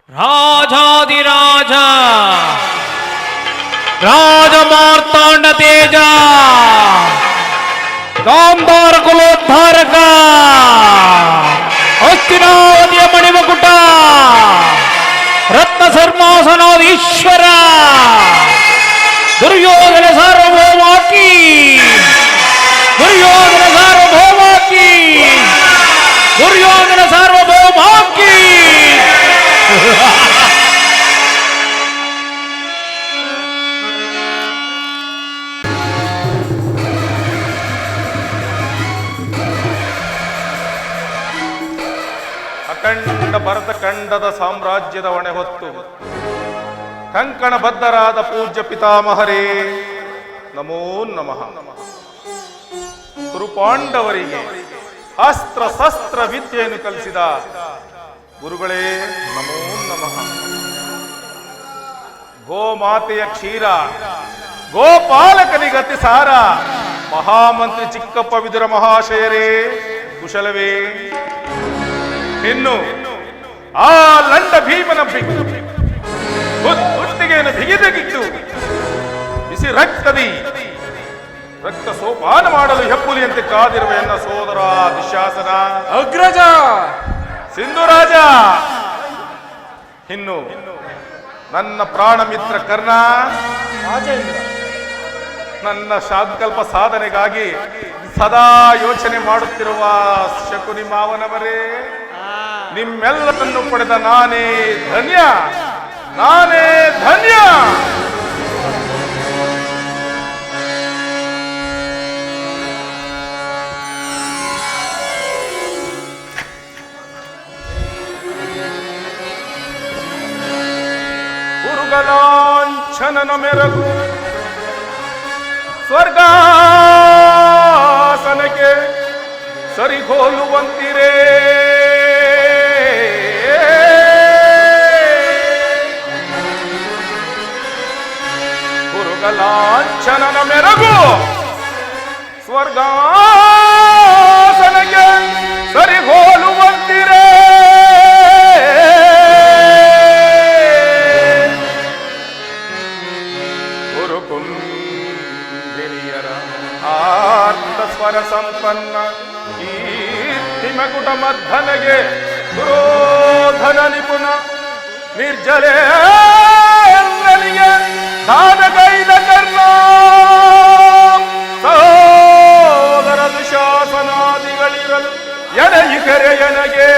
ರಾಜಾದಿರಾಜ ರಾಜಮಾರ್ತಾಂಡ ತೇಜ ಗಾಂಧಾರ ಕುಲೋದ್ಧಾರಕ ಹಸ್ತಿನಾವತಿಯ ಮಣಿಮಕುಟ ರತ್ನ ಸರ್ಮಾಸನಾಧೀಶ್ವರ ದುರ್ಯೋಧನ ಸಾರ್ವಭೌಮಾಕಿ ದುರ್ಯೋಧನ ಸಾರ್ವಭೌಮಾಕಿ ದುರ್ಯೋಧನ ಸಾರ್ವಭೌಮಾಕಿ ಅಖಂಡ ಭರತಖಂಡದ ಸಾಮ್ರಾಜ್ಯದ ಹೊಣೆ ಹೊತ್ತು ಕಂಕಣ ಬದ್ಧರಾದ ಪೂಜ್ಯ ಪಿತಾಮಹರೇ ನಮೋ ನಮಃ. ಕುರುಪಾಂಡವರಿಗೆ ಅಸ್ತ್ರ ಶಸ್ತ್ರ ವಿದ್ಯೆಯನ್ನು ಕಲಿಸಿದ ಗುರುಗಳೇ ನಮೋ ನಮಃ. ಗೋಮಾತೆಯ ಕ್ಷೀರ ಗೋಪಾಲಕನಿಗೆ ಅತಿಸಾರ ಮಹಾಮಂತ್ರಿ ಚಿಕ್ಕಪ್ಪ ವಿದುರ ಮಹಾಶಯರೇ ಕುಶಲವೇ? ಇನ್ನು ಆ ಲಂಡ ಭೀಮನ ಹುಟ್ಟಿಗೆಯನ್ನು ಬಿಗಿದಗಿಟ್ಟು ಬಿಸಿ ರಕ್ತದಿ ರಕ್ತ ಸೋಪಾನ ಮಾಡಲು ಹೆಪ್ಪುಲಿಯಂತೆ ಕಾದಿರುವ ಎನ್ನ ಸೋದರ ದುಶ್ಯಾಸನ ಅಗ್ರಜ ಸಿಂಧುರಾಜ, ಇನ್ನು ನನ್ನ ಪ್ರಾಣ ಮಿತ್ರ ಕರ್ಣ, ನನ್ನ ಸಂಕಲ್ಪ ಸಾಧನೆಗಾಗಿ ಸದಾ ಯೋಚನೆ ಮಾಡುತ್ತಿರುವ ಶಕುನಿ ಮಾವನವರೇ, ನಿಮ್ಮೆಲ್ಲರನ್ನು ಪಡೆದ ನಾನೇ ಧನ್ಯ, ನಾನೇ ಧನ್ಯ. ಗುರುಗಲಾಂಛನನ ಮೆರಗು ಸ್ವರ್ಗಾಸನಕ್ಕೆ ಸರಿಹೋಲುವಂತಿರೇ ಲಾಂಛನನ ಮೆರಗು ಸ್ವರ್ಗಾಸನಕ್ಕೆ ಸರಿಹೋಲುವಂತಿರೇ ಗುರುಕುಂಭಿನಿಯರ ಆರ್ತ ಸ್ವರ ಸಂಪನ್ನ ಕೀರ್ತಿಮಕುಟ ಮರ್ಧನೆಗೆ ದುರೋಧನ ನಿಪುಣ ನಿರ್ಜಲೇ ದಾನಗೈದ ಕರ್ಣ ಸೋದರ ದುಶಾಸನಾದಿಗಳಿರಲು ಎಣೆಯಿಕರೆ ಎನಗೆ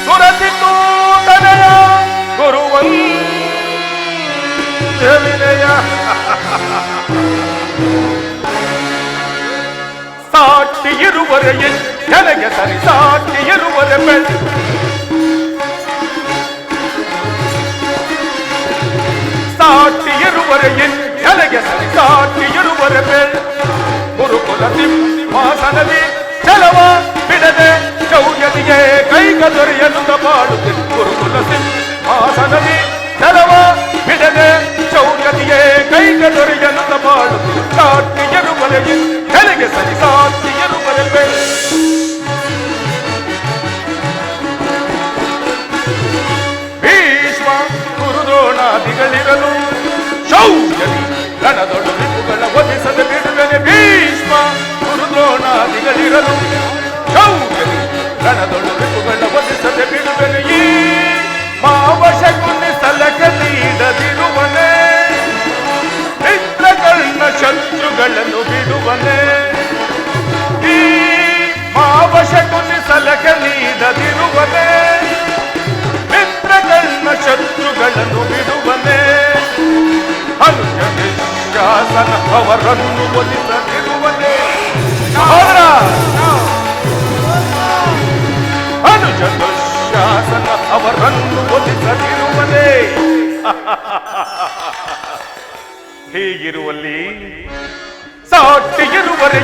ಸುರಸಿತು ತನಯ ಗುರುವಂತ ವಿನಯ ಸಾಟಿ ಇರುವರೆ ನನಗೆ ಸರಿ ಸಾಟಿ ಇರುವರೆ ಬೆಳ್ ಸಾಟಿ ಇರುವರೆ ನನಗೆ ಸರಿ ಸಾಟಿ ಇರುವರೆ ಬೆಳ್ ಗುರುಕುಲ ಸಿಂಹಾಸನದಿ ಚಲವ ಬಿಡದೆ ಚೌರ್ಯದಿಗೆ ಕೈಗ ದೊರೆಯನುತ ಬಾಳುತ್ತೆ ಗುರುಕುಲ ಸಿಂಹಾಸನದಿ ಚಲವ ಬಿಡದೆ ಚೌರ್ಯದಿಗೆ ಕೈಗ ದೊರೆಯನುತ ಬಾಳುತ್ತೆ ಸಾಟಿ ಇರುವರೆ ನನಗೆ ಸರಿ ಸಾಟಿ ಇರುವರೆ ಬೆಳ್ ಭೀಷ್ಮ ಗುರುದ್ರೋಣಾದಿಗಳಿರಲು ಶೌರ್ಯದಿ ರಣದೊಳು ರಿಪುಗಳ ವಧಿಸದೆ ಬಿಡುವೆನೆ ಭೀಷ್ಮ ಗುರುದ್ರೋಣಾದಿಗಳಿರಲು ಶೌರ್ಯದಿ ರಣದೊಳು ರಿಪುಗಳ ವಧಿಸದೆ ಬಿಡುವೆನೆ ಈ ಮಾವಶಕುನಿ ಸಲಕ ನೀಡದಿರುವನೆ ಮಿತ್ರಗಳನ್ನ ಶತ್ರುಗಳನ್ನು ಬಿಡುವನೆ ಈ ಮಾವಶಕುನಿ ಸಲಕ ನೀಡದಿರುವನೆ ಮಿತ್ರಗಳನ್ನ ಶತ್ರುಗಳನ್ನು ಬಿಡುವನೆ ಅನುಜ ದುಶ್ಯಾಸನ ಅವರನ್ನು ಒಲಿಸದಿರುವನೆ ಅನುಜ ದುಶ್ಯಾಸನ ಅವರನ್ನು ಒಲಿಸದಿರುವನೆ ಹೀಗಿರುವಲ್ಲಿ ಸಾಟಿ ಇರುವರೆ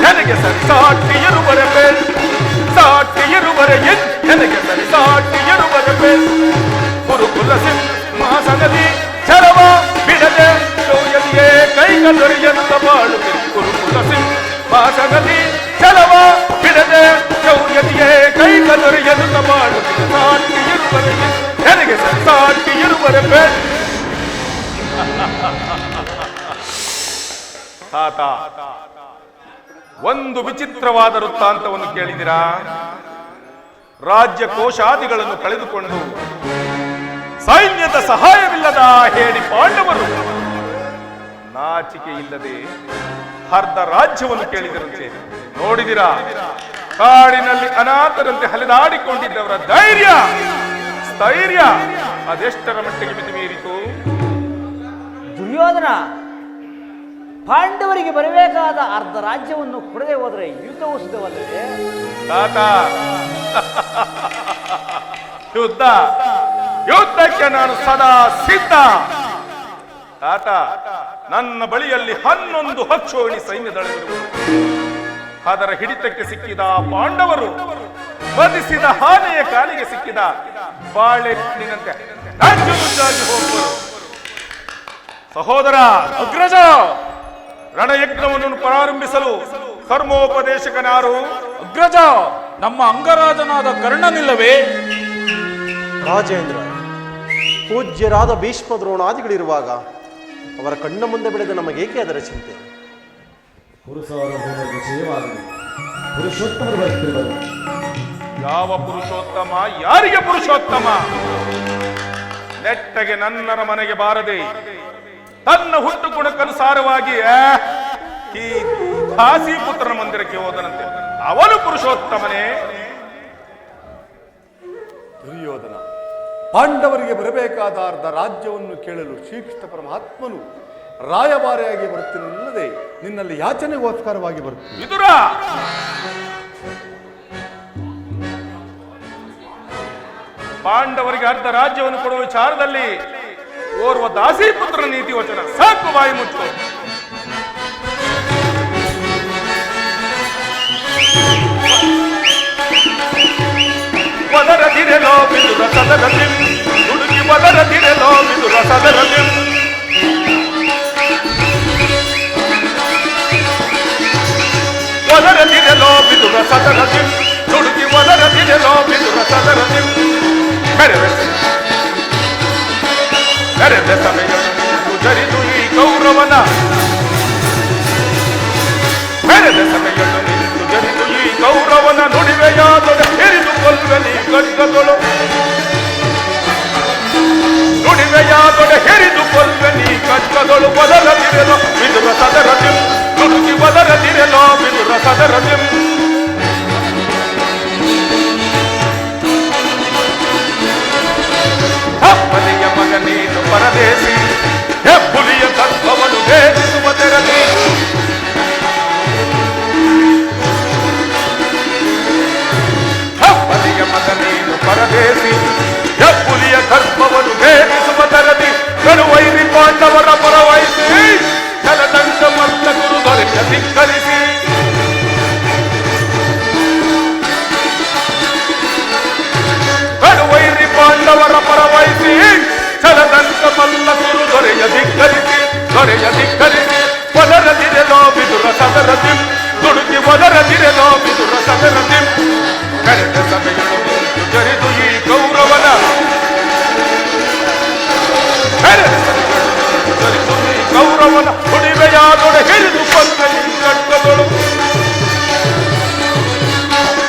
ನನಗೆ ಸರಿ ಸಾಟಿ ಇರುವರೆ ಬೇಲ್ ಸಾಟಿ ಇರುವರೆ ನನಗೆ ಸರಿ ಸಾಟಿ ಇರುವರೆ ಬೇಲ್ ಗುರುಕುಲ ಸಿಂಹಾಸನದಿ ಚರವ ಬಿಡದೆ ಕೈಗ ದೊರೆಯನುತ ಬಾಳುತ್ತಿರು ಯುದ್ಧದಲ್ಲಿ ಛಲವ ಬಿಡದೆ ಶೌರ್ಯತೆಯೇ ಕೈಗದೊರೆಯನು ಮಾಡುತ್ತಿದ್ದ ಸಾಕ್ಷಿ ಇರುವರೆಗೆ ನನಗೆ ಸಾಕ್ಷಿ ಇರುವರೆ ಬೇಡ. ತಾತ, ಒಂದು ವಿಚಿತ್ರವಾದ ವೃತ್ತಾಂತವನ್ನು ಕೇಳಿದಿರಾ? ರಾಜ್ಯ ಕೋಶಾದಿಗಳನ್ನು ಕಳೆದುಕೊಂಡು ಸೈನ್ಯದ ಸಹಾಯವಿಲ್ಲದ ಹೇಳಿ ಪಾಂಡವರು ನಾಚಿಕೆ ಇಲ್ಲದೆ ಅರ್ಧ ರಾಜ್ಯವನ್ನು ಕೇಳಿದರಂತೆ. ನೋಡಿದಿರಾ? ಕಾಡಿನಲ್ಲಿ ಅನಾಥರಂತೆ ಹಲಿದಾಡಿಕೊಂಡಿದ್ದವರ ಧೈರ್ಯ ಸ್ಥೈರ್ಯ ಅದೆಷ್ಟರ ಮಟ್ಟಿಗೆ ಮಿತಿ ಮೀರಿತು? ದುರ್ಯೋಧನ ಪಾಂಡವರಿಗೆ ಬರಬೇಕಾದ ಅರ್ಧ ರಾಜ್ಯವನ್ನು ಕೊಡದೆ ಹೋದರೆ ಯುದ್ಧವು ಸಿದ್ಧವಲ್ಲದೆ. ತಾತ, ಯುದ್ಧಕ್ಕೆ ನಾನು ಸದಾ ಸಿದ್ಧ. ತಾತ, ನನ್ನ ಬಳಿಯಲ್ಲಿ 11 ಹಕ್ಷೋಣಿ ಸೈನ್ಯದಳವಿರುವುದು. ಅದರ ಹಿಡಿತಕ್ಕೆ ಸಿಕ್ಕಿದ ಪಾಂಡವರು ವಧಿಸಿದ ಆನೆಯ ಕಾಲಿಗೆ ಸಿಕ್ಕಿದ ಬಾಳೆಹಣ್ಣಿನಂತೆ ನಂಜು ನುಜ್ಜಾಗಿ ಹೋಗುವರು. ಸಹೋದರ ಅಗ್ರಜ, ರಣಯಜ್ಞವನ್ನು ಪ್ರಾರಂಭಿಸಲು ಕರ್ಮೋಪದೇಶಕನಾರು? ಅಗ್ರಜ, ನಮ್ಮ ಅಂಗರಾಜನಾದ ಕರ್ಣನಿಲ್ಲವೇ? ರಾಜೇಂದ್ರ, ಪೂಜ್ಯರಾದ ಭೀಷ್ಮ ದ್ರೋಣಾದಿಗಳಿರುವಾಗ ಅವರ ಕಣ್ಣ ಮುಂದೆ ಬೆಳೆದ ನಮಗೇಕೆ ಅದರ ಚಿಂತೆ? ಯಾವ ಪುರುಷೋತ್ತಮ? ಯಾರಿಗೆ ಪುರುಷೋತ್ತಮ? ನೆಟ್ಟಗೆ ನನ್ನರ ಮನೆಗೆ ಬಾರದೆ ತನ್ನ ಹುಟ್ಟು ಗುಣಕ್ಕನುಸಾರವಾಗಿ ಈ ದಾಸಿ ಪುತ್ರನ ಮಂದಿರಕ್ಕೆ ಹೋದನಂತೆ. ಅವನು ಪುರುಷೋತ್ತಮನೇ? ದುರ್ಯೋಧನ, ಪಾಂಡವರಿಗೆ ಬರಬೇಕಾದ ಅರ್ಧ ರಾಜ್ಯವನ್ನು ಕೇಳಲು ಶ್ರೀಕೃಷ್ಣ ಪರಮಾತ್ಮನು ರಾಯಭಾರಿಯಾಗಿ ಬರುತ್ತಿರಲಿಲ್ಲದೆ ನಿನ್ನಲ್ಲಿ ಯಾಚನೆಗೋಸ್ಕರವಾಗಿ ಬರುತ್ತೀನಿ. ವಿದುರ, ಪಾಂಡವರಿಗೆ ಅರ್ಧ ರಾಜ್ಯವನ್ನು ಕೊಡುವ ವಿಚಾರದಲ್ಲಿ ಓರ್ವ ದಾಸಿ ಪುತ್ರ ನೀತಿ ವಚನ ಸಾಕು, ಬಾಯಿ ಮುಚ್ಚು. ಒದರದಿರೆಲೋ ಬಿದುರ ಸದರದಿ ಹುಡುಗಿ, ಒದರದಿರೆಲೋ ಬಿದುರ ಸದರದಿ ಒದರದಿರೆಲೋ ಬಿದುರ ಸದರದಿ ಹುಡುಗಿ, ಒದರದಿರೆಲೋ ಬಿದುರ ಸದರದಿ ಮೆರೆದ ಸಮಯವನ್ನು ಜರಿದು ಈ ಗೌರವನ ಮೆರೆದ ಸಮಯವನ್ನು ನಿಂತು ಜರಿದು ಈ ಗೌರವನ ನುಡಿವೆಯಾದೊಡೆ ಹಿರಿದು ಕೊಲ್ವೆನಿ ಖಡ್ಗದೊಳು ನುಡಿವೆಯಾದೊಡೆ ಹಿರಿದು ಕೊಲ್ವೆನಿ ಖಡ್ಗದೊಳು ಬದಲದಿರೆಲೋ ಬಿದುರ ಸದರದಿ ಹುಡುಗಿ, ಬದಲದಿರೆಲೋ ಬಿದುರ ಸದರದಿ ಹೆಬ್ಬಲಿಯ ಮಗ ನೀನು ಪರದೇಶಿ, ಹೆಬ್ಬುಲಿಯ ತತ್ವವನ್ನು ಭೇದಿಸುವ ತೆರದಿ ಹೆಬ್ಬಲಿಯ ಮಗ ನೀನು ಪರದೇಶಿ, ಹೆಬ್ಬುಲಿಯ ತತ್ವವನ್ನು ಭೇದಿಸುವ ತೆರದಿ ಕರುವೈರಿ ಪಾಂಡವರ ಪರವಹಿಸಿ ಜಲದಂಡ ಮಲ್ಲ ಗುರು ದೊರೆಯ ಧಿಕ್ಕರಿಸಿ ಕಡುವೈರಿ ಪಾಂಡವರ ಪರವಹಿಸಿ ಛಲದಂತ ಮಲ್ಲ ಗುರು ದೊರೆಯ ಧಿಕ್ಕರಿಸಿ ಒದರದಿರೆಲೋ ಬಿದುರ ಸದರದಿ ದುಡುಕಿ, ಒದರದಿರೆಲೋ ಬಿದುರ ಸದರದಿ ಕರೆದ ಸಭೆಯನ್ನು ಜರಿದು ಈ ಗೌರವನ ಕರೆದ ಸಭೆಯನ್ನು ಜರಿದು ಈ ಗೌರವನ ಹುಡಿವೆಯಾದೊಡೆ ಹಿಡಿದು ಕೊಲ್ವೆನಿ ಖಡ್ಗದೊಳು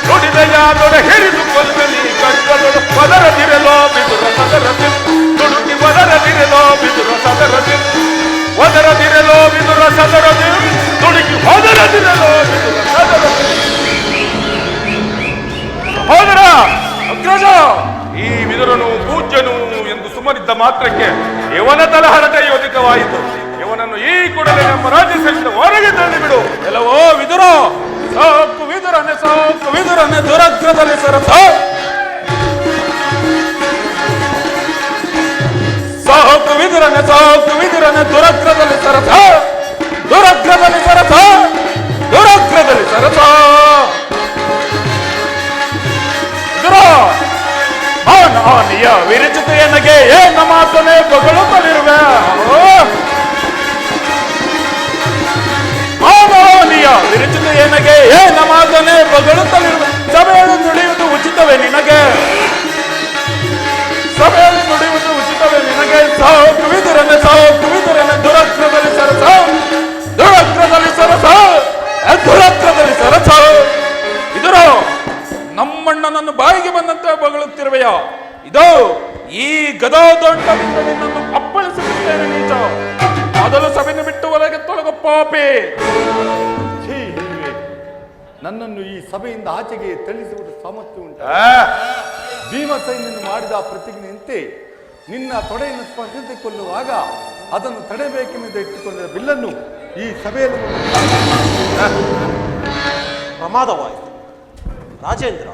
ನುಡಿವೆಯಾದೊಡೆ ಹಿಡಿದು ಕೊಲ್ವೆನಿ ಖಡ್ಗದೊಳು ಒದರದಿರೆಲೋ ಬಿದುರ ಸದರದಿ ದುಡುಕಿ, ಒದರದಿರೆಲೋ ಬಿದುರ ಸದರದಿ ಒದರದಿರೆಲೋ ಬಿದುರ ಸದರದಿ ದುಡುಕಿ, ಒದರದಿರೆಲೋ ಬಿದುರ ಸದರದಿ. ಸಹೋದರ ಅಗ್ರಜ, ಈ ವಿದುರನು ಪೂಜ್ಯನು ಎಂದು ಸುಮ್ಮನಿದ್ದ ಮಾತ್ರಕ್ಕೆ ಇವನ ತಲಹರಟೆ ಯೋಧಿಕವಾಯಿತು. ಇವನನ್ನು ಈ ಕೂಡಲೇ ನಮ್ಮ ರಾಜ್ಯ ಸಹಿತ ಹೊರಗೆ ತಳ್ಳಿಬಿಡು. ಎಲ್ಲವೋ ವಿದುರ, ಸಾಕು ವಿದುರನೆ, ಸಾಕು ವಿದುರನೆ, ದುರಗ್ರದಲ್ಲಿ ಸರಸ. ಸಾಕು ವಿದುರನೆ, ಸಾಕು ವಿದುರನೆ, ದುರಗ್ರದಲ್ಲಿ ಸರಸ, ದುರಗ್ರದಲ್ಲಿ ಸರಸ, ದುರಗ್ರದಲ್ಲಿ ಸರಸ. ವಿದುರ, ಆನಿಯ ವಿರಚಿತೆಯನಿಗೆ ಏನ ಮಾತನೆ ಬಗಳುತ್ತಲಿರುವೆ. ಆನಿಯ ವಿರಚಿತೆಯ ನಿನಗೆ ಏನ ಮಾತನೆ ಬಗಳುತ್ತಲಿರುವ ಸಭೆಯಲ್ಲಿ ನುಡಿಯುವುದು ಉಚಿತವೇ ನಿನಗೆ? ಸಭೆಯಲ್ಲಿ ನುಡಿಯುವುದು ಉಚಿತವೇ ನಿನಗೆ? ಸಾಕು ವಿದುರನೆ ದುರಕ್ರದಲ್ಲಿ ಸರಸ, ದುರಕ್ರದಲ್ಲಿ ಸರಸ, ದುರಕ್ರದಲ್ಲಿ ಸರಸ. ಇದುರ ನಮ್ಮಣ್ಣನನ್ನು ಬಾಯಿಗೆ ಬಂದಂತೆ ಬಗಳುತ್ತಿರುವೆಯ? ಇದು ಈ ಗದಾದಂಡದಿಂದ ನಿನ್ನನ್ನು ಅಪ್ಪಳಿಸುತ್ತೇನೆ ನೀಚ. ಮೊದಲು ಸಭೆಯನ್ನು ಬಿಟ್ಟು ಒಳಗೆ ತೊಲಗ ಪಾಪಿ. ಛೀ, ಇಲ್ವೇ. ನನ್ನನ್ನು ಈ ಸಭೆಯಿಂದ ಆಚೆಗೆ ತಳ್ಳಿಸುವುದು ಸಾಮರ್ಥ್ಯ ಉಂಟು. ಭೀಮಸೇನನ್ನು ಮಾಡಿದ ಪ್ರತಿಜ್ಞೆಯಂತೆ ನಿನ್ನ ತೊಡೆಯನ್ನು ಸ್ಪರ್ಶಿಸಿ ಕೊಲ್ಲುವಾಗ ಅದನ್ನು ತಡೆಬೇಕೆಂದು ಇಟ್ಟುಕೊಂಡಿದ್ದ ಬಿಲ್ಲನ್ನು ಈ ಸಭೆಯಲ್ಲಿ ಪ್ರಮಾದವಾಯಿತು ರಾಜೇಂದ್ರ,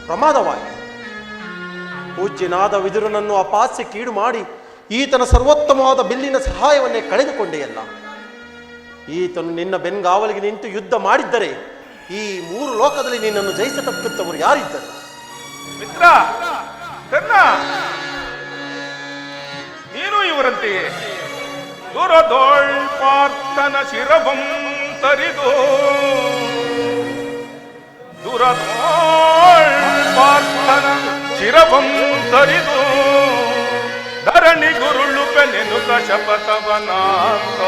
ಪ್ರಮಾದವಾಯಿತು. ಪೂಜ್ಯನಾದ ವಿದುರನನ್ನು ಅಪಾಸ್ಯಕ್ಕೀಡು ಮಾಡಿ ಈತನ ಸರ್ವೋತ್ತಮವಾದ ಬಿಲ್ಲಿನ ಸಹಾಯವನ್ನೇ ಕಳೆದುಕೊಂಡೆಯಲ್ಲ. ಈತನು ನಿನ್ನ ಬೆನ್ಗಾವಲಿಗೆ ನಿಂತು ಯುದ್ಧ ಮಾಡಿದ್ದರೆ ಈ 3 ಲೋಕದಲ್ಲಿ ನಿನ್ನನ್ನು ಜಯಿಸತಕ್ಕಂಥವರು ಯಾರಿದ್ದರು? ಮಿತ್ರ ಕರ್ಣ, ನೀನು ಇವರಂತೆಯೇ ದುರದೋಳ್ ಪಾರ್ಥನ ಶಿರವಂ ತರಿದು, ದುರದೋಳ್ ಪಾರ್ಥನ ಶಿರವಂ ತರಿದು ಧರಣಿ ಗುರುಳು ಬೆನೆನುತ ಶಪಥವನಾಥ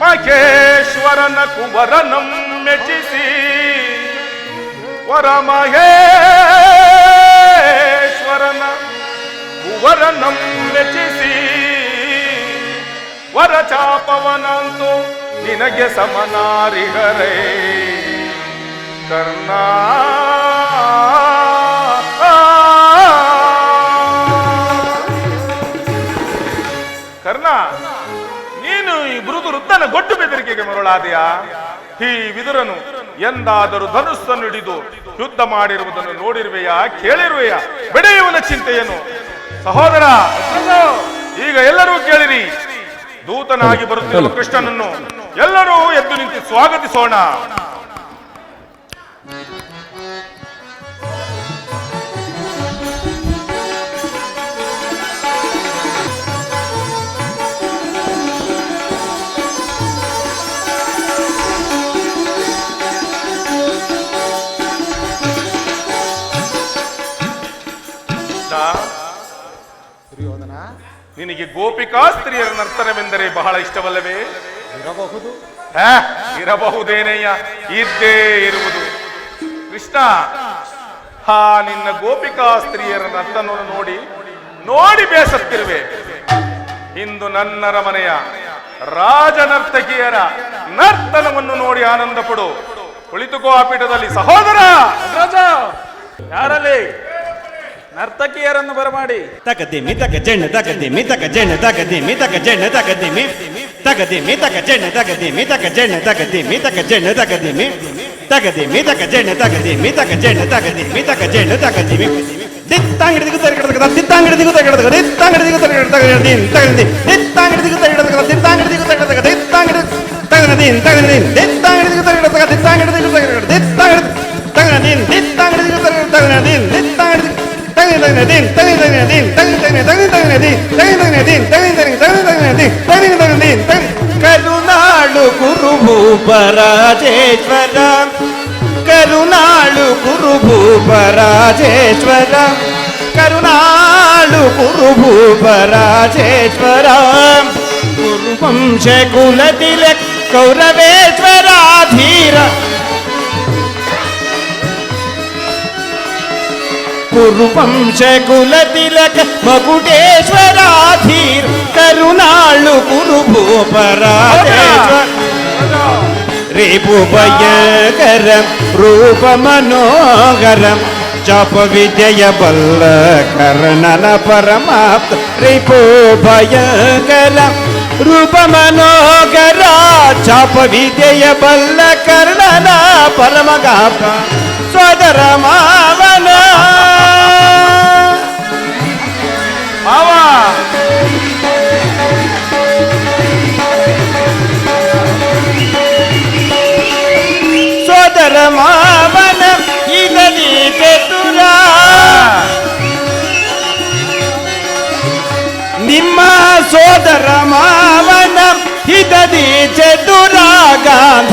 ಮಹೇಶ್ವರನ ಕುವರನಂ ಮೆಚ್ಚಿಸಿ, ವರ ಮಹೇಶ್ವರನ ಕುವರನಂ ಮೆಚ್ಚಿಸಿ, ವರ ಚಾಪವನಂತೂ ನಿನಗೆ ಸಮನಾರಿಗರೇ ಕರ್ಣ. ಕರ್ಣ, ನೀನು ಈ ಮೃದು ವೃದ್ಧನ ಗೊಡ್ಡು ಬೆದರಿಕೆಗೆ ಮರುಳಾದೆಯಾ? ಈ ವಿದುರನು ಎಂದಾದರೂ ಧನುಸ್ಸನ್ನು ಹಿಡಿದು ಯುದ್ಧ ಮಾಡಿರುವುದನ್ನು ನೋಡಿರುವೆಯಾ, ಕೇಳಿರುವೆಯಾ? ಬೆಳೆಯುವನ ಚಿಂತೆಯನ್ನು ಸಹೋದರ, ಈಗ ಎಲ್ಲರೂ ಕೇಳಿರಿ. ದೂತನಾಗಿ ಬರುತ್ತಿರುವ ಕೃಷ್ಣನನ್ನು ಎಲ್ಲರೂ ಎದ್ದು ನಿಂತು ಸ್ವಾಗತಿಸೋಣ. ನಿನಗೆ ಗೋಪಿಕಾ ಸ್ತ್ರೀಯರ ನರ್ತನವೆಂದರೆ ಬಹಳ ಇಷ್ಟವಲ್ಲವೇ? ಇರಬಹುದು. ಇರಬಹುದೇನಯ್ಯ, ಇದ್ದೇ ಇರುವುದು. ಕೃಷ್ಣ, ಹಾ ನಿನ್ನ ಗೋಪಿಕಾ ಸ್ತ್ರೀಯರ ನರ್ತನವನ್ನು ನೋಡಿ ಬೇಸತ್ತಿರುವೆ. ಇಂದು ನನ್ನ ರಮನೆಯ ರಾಜನರ್ತಕಿಯರ ನರ್ತನವನ್ನು ನೋಡಿ ಆನಂದ ಪಡು. ಕುಳಿತುಕೋ ಆ ಪೀಠದಲ್ಲಿ. ಸಹೋದರ ರಾಜ, ಯಾರಲ್ಲಿ ನರ್ತಕಿಯರನ್ನು ಬರಮಾಡಿ. ತಗದಿಮಿ ತಗ ಜಣ್ಣ ತಗದಿಮಿ ತಗ ಜಣ್ಣ ತಗದಿಮಿ ತಗ ಜಣ್ಣ ತಗದಿಮಿ ತಗದಿಮಿ ತಗ ಜಣ್ಣ ತಗದಿಮಿ ತಗ ಜಣ್ಣ ತಗದಿಮಿ ತಗ ಜಣ್ಣ ತಗದಿಮಿ ತಗದಿಮಿ ತಗ ಜಣ್ಣ ತಗದಿಮಿ ತಗ ಜಣ್ಣ ತಗದಿಮಿ ತಗ ಜಣ್ಣ ತಗದಿಮಿ ದಿತ್ತಾಂಗಡಿದಿಗೂ ತರಗಡದ ದಿತ್ತಾಂಗಡಿದಿಗೂ ತರಗಡದ ದಿತ್ತಾಂಗಡಿದಿಗೂ ತರಗಡದ ತಗದಿ ದಿತ್ತಾಂಗಡಿದಿಗೂ ತರಗಡದ ದಿತ್ತಾಂಗಡಿದಿಗೂ ತರಗಡದ ದಿತ್ತಾಂಗಡಿ ತಗದಿನ್ ತಗದಿನ್ ದಿತ್ತಾಂಗಡಿದಿಗೂ ತರಗಡದ ದಿತ್ತಾಂಗಡಿದಿಗೂ ತರಗಡದ ದಿತ್ತಾಂಗಡಿ ತಗದಿನ್ ದಿತ್ತಾಂಗಡಿದಿಗೂ ತರಗಡದ ತಗದಿನ್ ದಿತ್ತಾಂಗಡಿ ಕರುನಾಳು ಕುರುಭೂಪರಾಜೇಶ್ವರ, ಕರುನಾಳು ಕುರುಭೂಪರಾಜೇಶ್ವರ, ಕರುನಾಳು ಕುರುಭೂಪರಾಜೇಶ್ವರ, ಕುರುವಂಶ ಕುಲತಿಲಕ್ ಕೌರವೇಶ್ವರಾಧೀರ, ಕುರುವಂಶ ಕುಲತಿಲಕ ಮಗುಟೇಶ್ವರಾಧೀರ್, ಕರುನಾಳು ಕುರುಭೂಪರಾಜೇಶ್ವರ, ರೇಪು ಭಯಕರ ರೂಪ ಮನೋಹರ, ಚಾಪ ವಿದ್ಯೆಯ ಬಲ್ಲ ಕರ್ಣನ ಪರಮಾಪ್ತ, ರೇಪು ಭಯಕರ ರೂಪ ಮನೋಹರ, ಚಾಪ ವಿದ್ಯೆಯ ಬಲ್ಲ ಕರ್ಣನ ಪರಮಗಾಪ್ತ, ಸೋದರ ಮಾವನ ಮಾವ. ಸೋದರ ಮಾವನ ಇದಲಿ ಚತುರ, ನಿಮ್ಮ ಸೋದರ ಮಾವನ ಹಿತದಿ ಚತುರ, ಗಾಂಧಾರ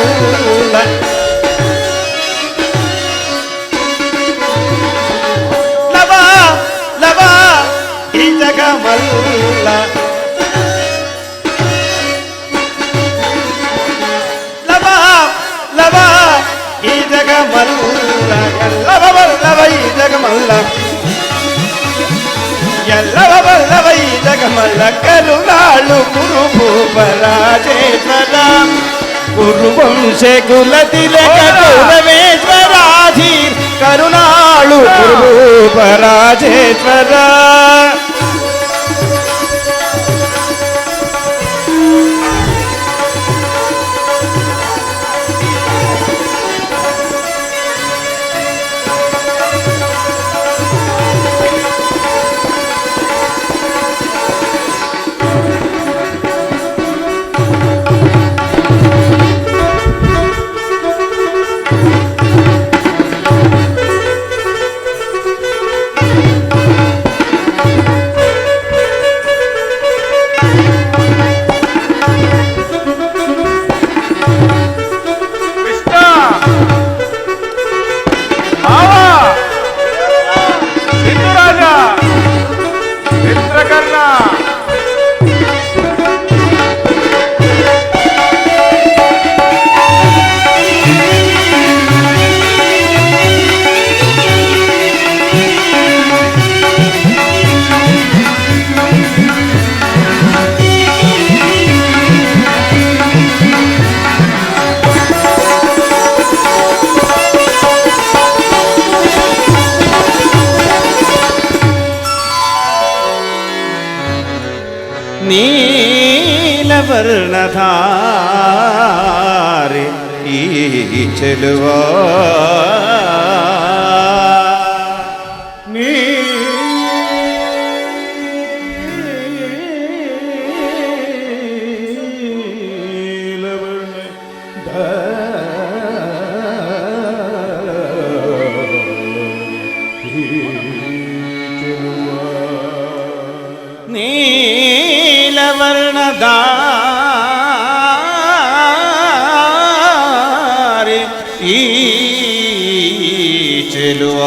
ಜಗಮಲ್ಲ ಲವ ಲವ ಈ ಜಗಮಲ್ಲ ಲವ ಲವ ಈ ಜಗಮಲ್ಲ ಎಲ್ಲವ ಬಲ್ಲವ ಈ ಜಗಮಲ್ಲ ಎಲ್ಲವ ಬಲ್ಲವ ಈ ಜಗಮಲ್ಲ ಕರುಣಾಳು ಕುರುಭೂಪರಾಜೇಶ್ವರ ಕುರುವಂಶ ಕುಲತಿಲಕ ಗೌರವೇಶ್ವರಾಧೀರ್ ಕರುಣಾಳು ಕುರುಭೂಪರಾಜೇಶ್ವರ ಕೃಷ್ಣ ಮಾವ ಸಿಂಧುರಾಜ ಚಿತ್ರಕರ್ಣ ನೀಲವರ್ಣಧಾರೆ ಈ ಚೆಲುವ ನೀಲವರ್ಣಧಾರೆ ಈ ಚೆಲುವ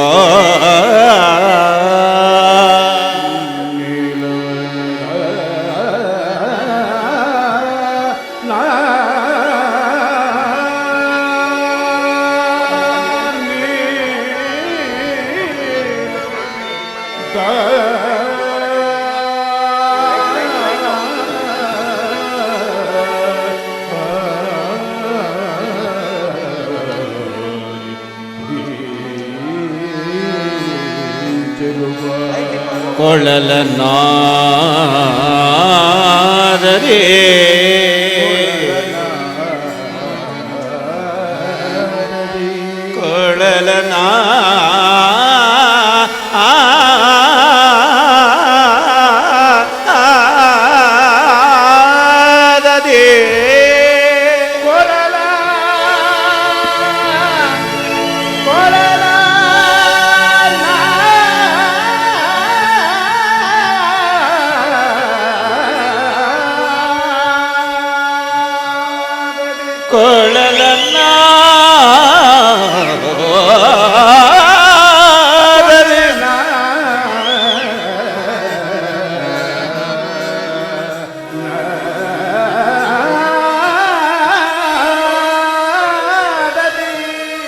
ಕೊಳಲ ನಾದರೇ ಕೊಳಲ ನಾದರೇ ಕೊಳಲ ಕೊಳಲ ಕೊಳಲನ್ನ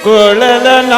ಕೊಳಲನ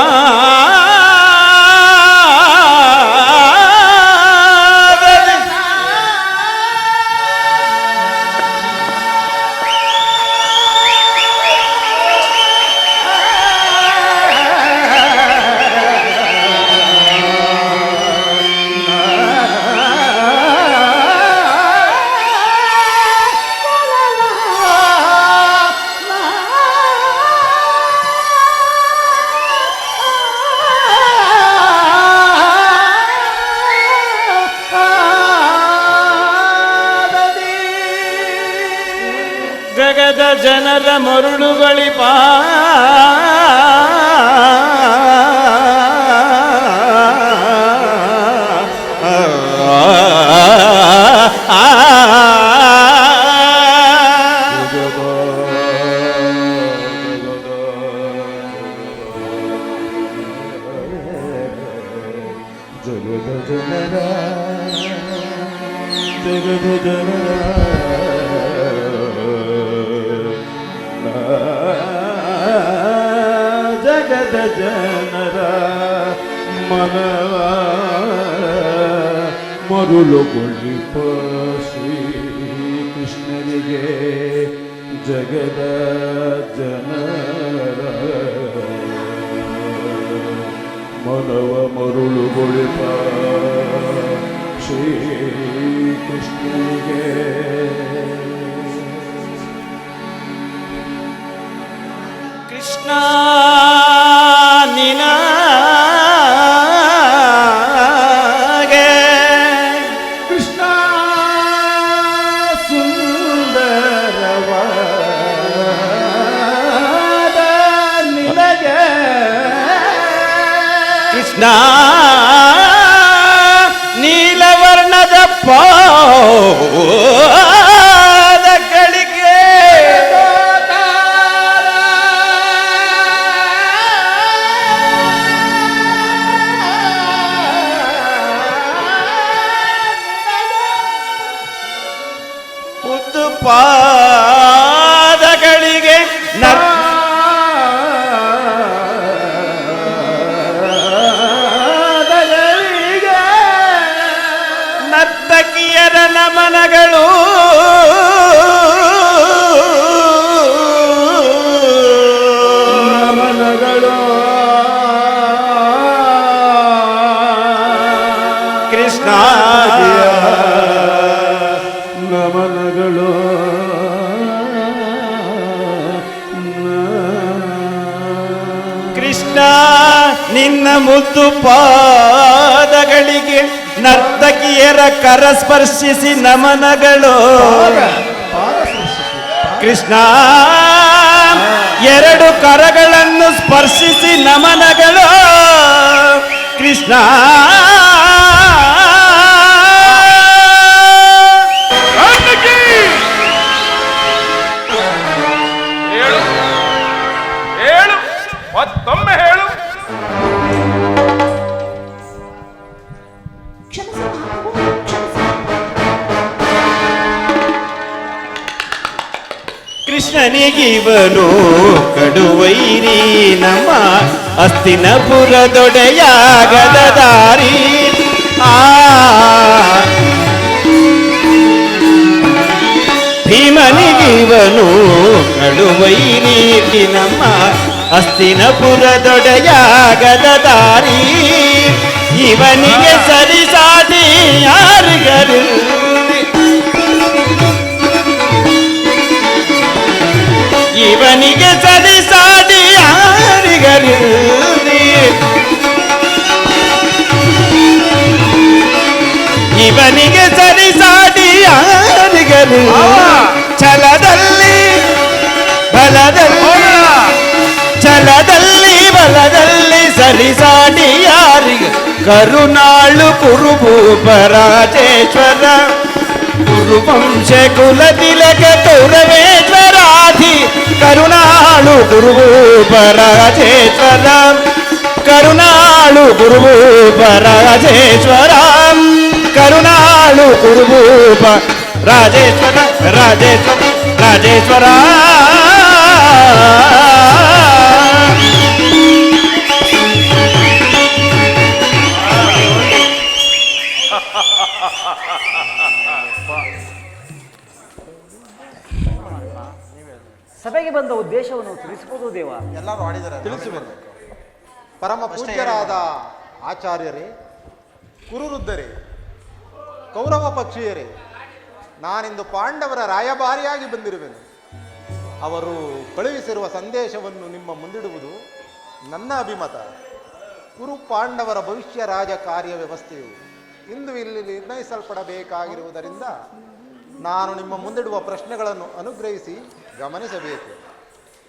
ಜಗದ ಜನರ ಮರುಳುಗಳಿಪ ಜಗದ ಜನರ ಜಗದ ಜನರ ಜಗದ ಜನರ ಮನವ ಮರುಳುಗೊಳಿಪ ಶ್ರೀ ಕೃಷ್ಣನಿಗೆ ಜಗದ ಜನರ ಮನವ ಮರುಳುಗೊಳಿಪ ಶ್ರೀ ಕೃಷ್ಣನಿಗೆ ಕೃಷ್ಣ ನಿನಗೆ ಕೃಷ್ಣ ಸುಂದರವಾದ ನಿನಗೆ ಕೃಷ್ಣ ನೀಲವರ್ಣದ ಪಾದಗಳಿಗೆ ಮುದ್ದು ಪಾದಗಳಿಗೆ ನರ್ತಕಿಯರ ನಮನಗಳು ನಮನಗಳು ಕೃಷ್ಣ ನಮನಗಳು ಕೃಷ್ಣ ನಿನ್ನ ಮುದ್ದು ಪಾದಗಳಿಗೆ ನರ್ತಕಿಯರ ಕರ ಸ್ಪರ್ಶಿಸಿ ನಮನಗಳು ಕೃಷ್ಣ ಎರಡು ಕರಗಳನ್ನು ಸ್ಪರ್ಶಿಸಿ ನಮನಗಳು ಕೃಷ್ಣ ಜಾನಕಿ! ಹೇಳು ಹೇಳು ಮತ್ತೊಮ್ಮೆ ಹೇಳು. ಕೃಷ್ಣನಿಗಿವನು ಕಡುವೈರಿ ನಮ್ಮ ಅಸ್ತಿನಪುರದೊಡೆಯ ಗದದಾರಿ ಭೀಮನಿಗಿವನು ಕಡುವೈರಿ ನಮ್ಮ ಅಸ್ತಿನಪುರದೊಡೆಯ ಗದದಾರಿ ಇವನಿಗೆ ಸರಿಸಾಟಿ ಯಾರಿಗರು ಇವನಿಗೆ ಸರಿಸಾಟಿ ಯಾರಿಗರಿರುವುದೇ ಇವನಿಗೆ ಸರಿಸಾಟಿ ಯಾರಿಗರು ಛಲದಲ್ಲಿ ಬಲದಲ್ಲಿ ಛಲದಲ್ಲಿ ಬಲದಲ್ಲಿ ಸರಿಸಾಟಿ ಯಾರಿಗೆ ಕರುನಾಳು ಕುರುಭೂಪರಾಜೇಶ್ವರ ಕುರುವಂಶ ಕುಲತಿಲಕ ಕೌರವೇಶ್ವರಾಧಿ ಕರುಣಾಳು ಗುರುಭೂಪರಾಜೇಶ್ವರ ಕರುಣಾಳು ಗುರುಭೂಪರಾಜೇಶ್ವರ ಕರುಣಾಳು ಗುರುಭೂಪ ರಾಜೇಶ್ವರ ರಾಜೇಶ್ವರ ರಾಜೇಶ್ವರ ಸಭೆಗೆ ಬಂದ ಉದ್ದೇಶವನ್ನು ತಿಳಿಸಬಹುದು ದೇವ. ಎಲ್ಲರೂ ಆಡಿದರೆ ತಿಳಿಸಬೇಕು. ಪರಮ ಪೂಜ್ಯರಾದ ಆಚಾರ್ಯರೇ, ಕುರುವೃದ್ಧರೇ, ಕೌರವ ಪಕ್ಷೀಯರೇ, ನಾನಿಂದು ಪಾಂಡವರ ರಾಯಭಾರಿಯಾಗಿ ಬಂದಿರುವೆನು. ಅವರು ಕಳುಹಿಸಿರುವ ಸಂದೇಶವನ್ನು ನಿಮ್ಮ ಮುಂದಿಡುವುದು ನನ್ನ ಅಭಿಮತ. ಕುರು ಪಾಂಡವರ ಭವಿಷ್ಯ ರಾಜ ಕಾರ್ಯ ವ್ಯವಸ್ಥೆಯು ಇಂದು ಇಲ್ಲಿ ನಿರ್ಣಯಿಸಲ್ಪಡಬೇಕಾಗಿರುವುದರಿಂದ ನಾನು ನಿಮ್ಮ ಮುಂದಿಡುವ ಪ್ರಶ್ನೆಗಳನ್ನು ಅನುಗ್ರಹಿಸಿ ಗಮನಿಸಬೇಕು.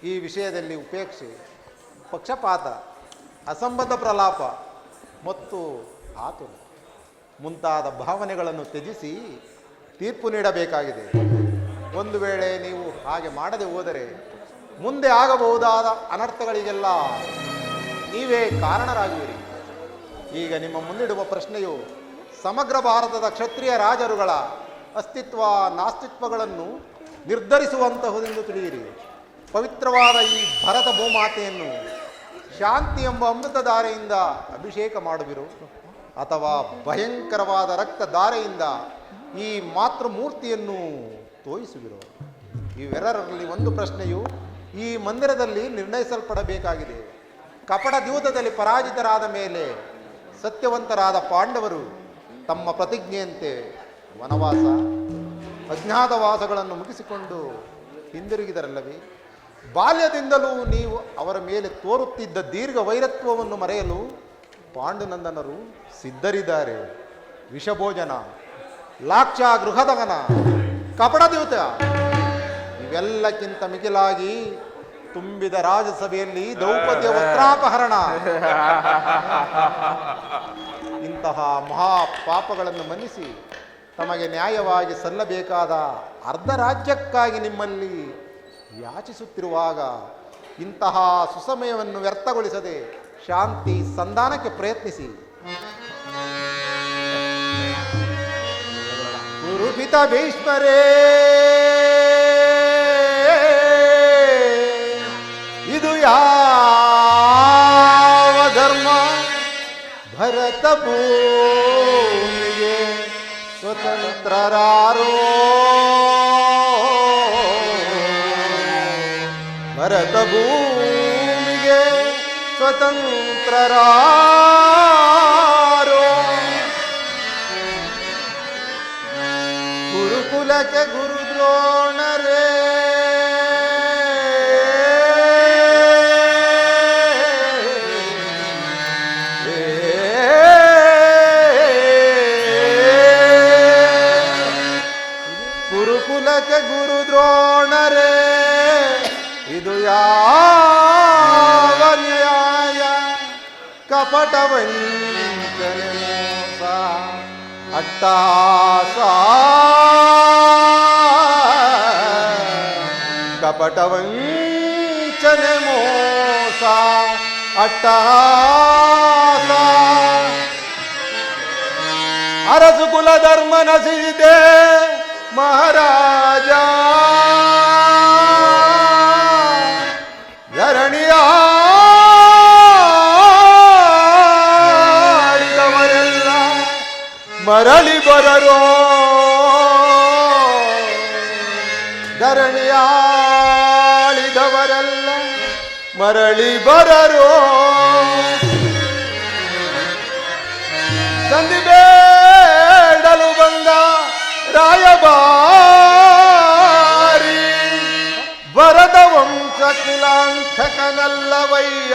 ಈ ವಿಷಯದಲ್ಲಿ ಉಪೇಕ್ಷೆ, ಪಕ್ಷಪಾತ, ಅಸಂಬದ್ಧ ಪ್ರಲಾಪ ಮತ್ತು ಆತುರ ಮುಂತಾದ ಭಾವನೆಗಳನ್ನು ತ್ಯಜಿಸಿ ತೀರ್ಪು ನೀಡಬೇಕಾಗಿದೆ. ಒಂದು ವೇಳೆ ನೀವು ಹಾಗೆ ಮಾಡದೆ ಹೋದರೆ ಮುಂದೆ ಆಗಬಹುದಾದ ಅನರ್ಥಗಳಿಗೆಲ್ಲ ನೀವೇ ಕಾರಣರಾಗುವಿರಿ. ಈಗ ನಿಮ್ಮ ಮುಂದಿಡುವ ಪ್ರಶ್ನೆಯು ಸಮಗ್ರ ಭಾರತದ ಕ್ಷತ್ರಿಯ ರಾಜರುಗಳ ಅಸ್ತಿತ್ವ ನಾಸ್ತಿತ್ವಗಳನ್ನು ನಿರ್ಧರಿಸುವಂತಹುದೆಂದು ತಿಳಿಯಿರಿ. ಪವಿತ್ರವಾದ ಈ ಭರತ ಭೂಮಾತೆಯನ್ನು ಶಾಂತಿ ಎಂಬ ಅಮೃತಧಾರೆಯಿಂದ ಅಭಿಷೇಕ ಮಾಡುವಿರು ಅಥವಾ ಭಯಂಕರವಾದ ರಕ್ತಧಾರೆಯಿಂದ ಈ ಮಾತೃಮೂರ್ತಿಯನ್ನು ತೋಯಿಸುವಿರು. ಇವೆರಡರಲ್ಲಿ ಒಂದು ಪ್ರಶ್ನೆಯು ಈ ಮಂದಿರದಲ್ಲಿ ನಿರ್ಣಯಿಸಲ್ಪಡಬೇಕಾಗಿದೆ. ಕಪಟ ದ್ಯೂತದಲ್ಲಿ ಪರಾಜಿತರಾದ ಮೇಲೆ ಸತ್ಯವಂತರಾದ ಪಾಂಡವರು ತಮ್ಮ ಪ್ರತಿಜ್ಞೆಯಂತೆ ವನವಾಸ ಅಜ್ಞಾತವಾಸಗಳನ್ನು ಮುಗಿಸಿಕೊಂಡು ಹಿಂದಿರುಗಿದರಲ್ಲವೇ? ಬಾಲ್ಯದಿಂದಲೂ ನೀವು ಅವರ ಮೇಲೆ ತೋರುತ್ತಿದ್ದ ದೀರ್ಘ ವೈರತ್ವವನ್ನು ಮರೆಯಲು ಪಾಂಡುನಂದನರು ಸಿದ್ಧರಿದ್ದಾರೆ. ವಿಷಭೋಜನ, ಲಾಕ್ಷ ಗೃಹದಗನ, ಕಪಟದ್ಯೂತ ಇವೆಲ್ಲಕ್ಕಿಂತ ಮಿಗಿಲಾಗಿ ತುಂಬಿದ ರಾಜಸಭೆಯಲ್ಲಿ ದ್ರೌಪದಿಯ ವಸ್ತ್ರಾಪಹರಣ, ಇಂತಹ ಮಹಾಪಾಪಗಳನ್ನು ಮನ್ನಿಸಿ ತಮಗೆ ನ್ಯಾಯವಾಗಿ ಸಲ್ಲಬೇಕಾದ ಅರ್ಧ ರಾಜ್ಯಕ್ಕಾಗಿ ನಿಮ್ಮಲ್ಲಿ ಯಾಚಿಸುತ್ತಿರುವಾಗ ಇಂತಹ ಸುಸಮಯವನ್ನು ವ್ಯರ್ಥಗೊಳಿಸದೆ ಶಾಂತಿ ಸಂಧಾನಕ್ಕೆ ಪ್ರಯತ್ನಿಸಿ. ಗುರುಪಿತ ಭೀಷ್ಮರೇ, ಇದು ಯಾವ ಧರ್ಮ? ಭರತ ಭೂಮಿಗೆ ಸ್ವತಂತ್ರರಾರೋ, ಭರತ ಭೂಮಿಗೆ ಸ್ವತಂತ್ರರಾರೋ, ಗುರುಕುಲಕ್ಕೆ ಗುರುದ್ರೋಣರೇ, ಗುರುಕುಲಕ್ಕೆ ಗುರುದ್ರೋಣರೇ, ಇದು ಯಾವ ನ್ಯಾಯ? ಕಪಟ ವಂಚನೆ ಮೋಸ ಅಟ್ಟಹಾಸ, ಕಪಟ ವಂಚನೆ ಮೋಸ ಅಟ್ಟಹಾಸ, ಅರಸು ಕುಲ ಧರ್ಮ ನಸಿದೆ ಮಹಾರಾಜ, ಧರಣಿಯಾಳಿದವರೆಲ್ಲ ಮರಳಿ ಬರರೋ, ಧರಣಿಯಾಳಿದವರೆಲ್ಲ ಮರಳಿ ಬರರೋ, ಸಂಧಿ ಬೇಡಲು ಬಂದ ರಾಯಭಾರಿ ಭರತ ವಂಶ ಕುಲಾಂತಕನಲ್ಲವಯ್ಯ,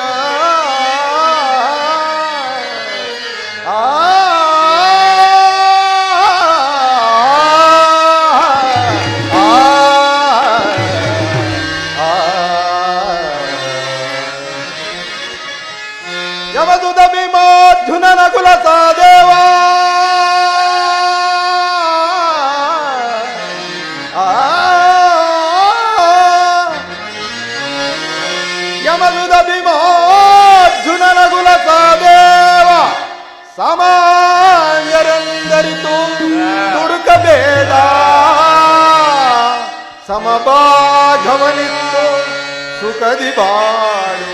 ಯಮದುದ ಭೀಮಾರ್ಜುನನ ಕುಲ ಸಾದೇವ, ಯಮದುದ ಭೀಮಾರ್ಜುನನ ಕುಲ ಸಾದೇವ, ಸಾಮಾನ್ಯರೆಂದರಿತು ದುಡುಕಬೇಡ, ಸಮಭಾಗವನಿತ್ತು ಸುಖದಿ ಬಾಳು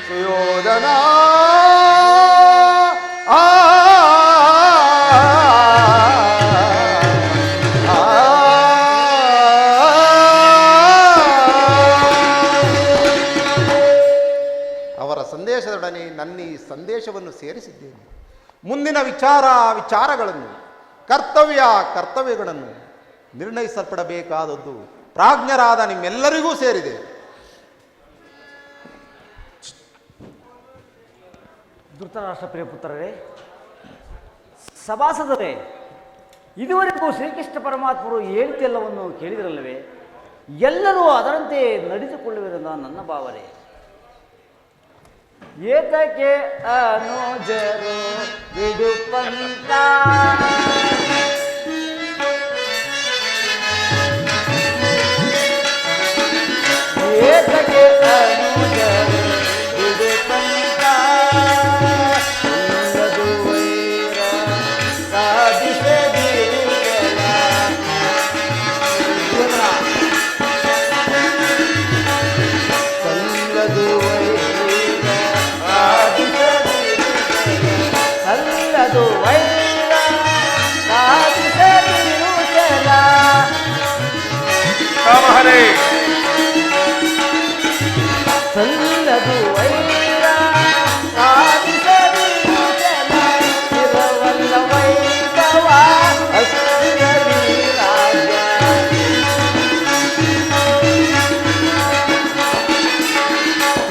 ಸುಯೋಧನ, ಅವರ ಸಂದೇಶದೊಡನೆ ನನ್ನ ಈ ಸಂದೇಶವನ್ನು ಸೇರಿಸಿದ್ದೇನೆ. ಮುಂದಿನ ವಿಚಾರಗಳನ್ನು ಕರ್ತವ್ಯಗಳನ್ನು ನಿರ್ಣಯಿಸಲ್ಪಡಬೇಕಾದದ್ದು ಪ್ರಾಜ್ಞರಾದ ನಿಮ್ಮೆಲ್ಲರಿಗೂ ಸೇರಿದೆ. ಧೃತರಾಷ್ಟ್ರ ಪ್ರಿಯ ಪುತ್ರರೇ, ಸಭಾಸದರೇ, ಇದುವರೆಗೂ ಶ್ರೀಕೃಷ್ಣ ಪರಮಾತ್ಮರು ಹೇಳಿದ್ದೆಲ್ಲವನ್ನು ಕೇಳಿದರಲ್ಲವೇ? ಎಲ್ಲರೂ ಅದರಂತೆ ನಡೆದುಕೊಳ್ಳುವುದರಿಂದ ನನ್ನ ಭಾವನೆ. ಏತಕ್ಕೆ ಅನುಜರು ವಿಡುಪಂತ, ಏತಕ್ಕೆ ಅನುಜರು ವಿಡುಪಂತ, ಸಲ್ಲದು ವೈರ ಸಾಧಿಸದಿರು ಛಲ. ಪಿತಾಮಹರೇ, ಸಲ್ಲದು ವೈರ ಸಾಧಿಸದಿರು ಛಲ. ಇರವಲ್ಲ ವೈಭವ ಅಸ್ಥಿರಲಿ ರಾಜ.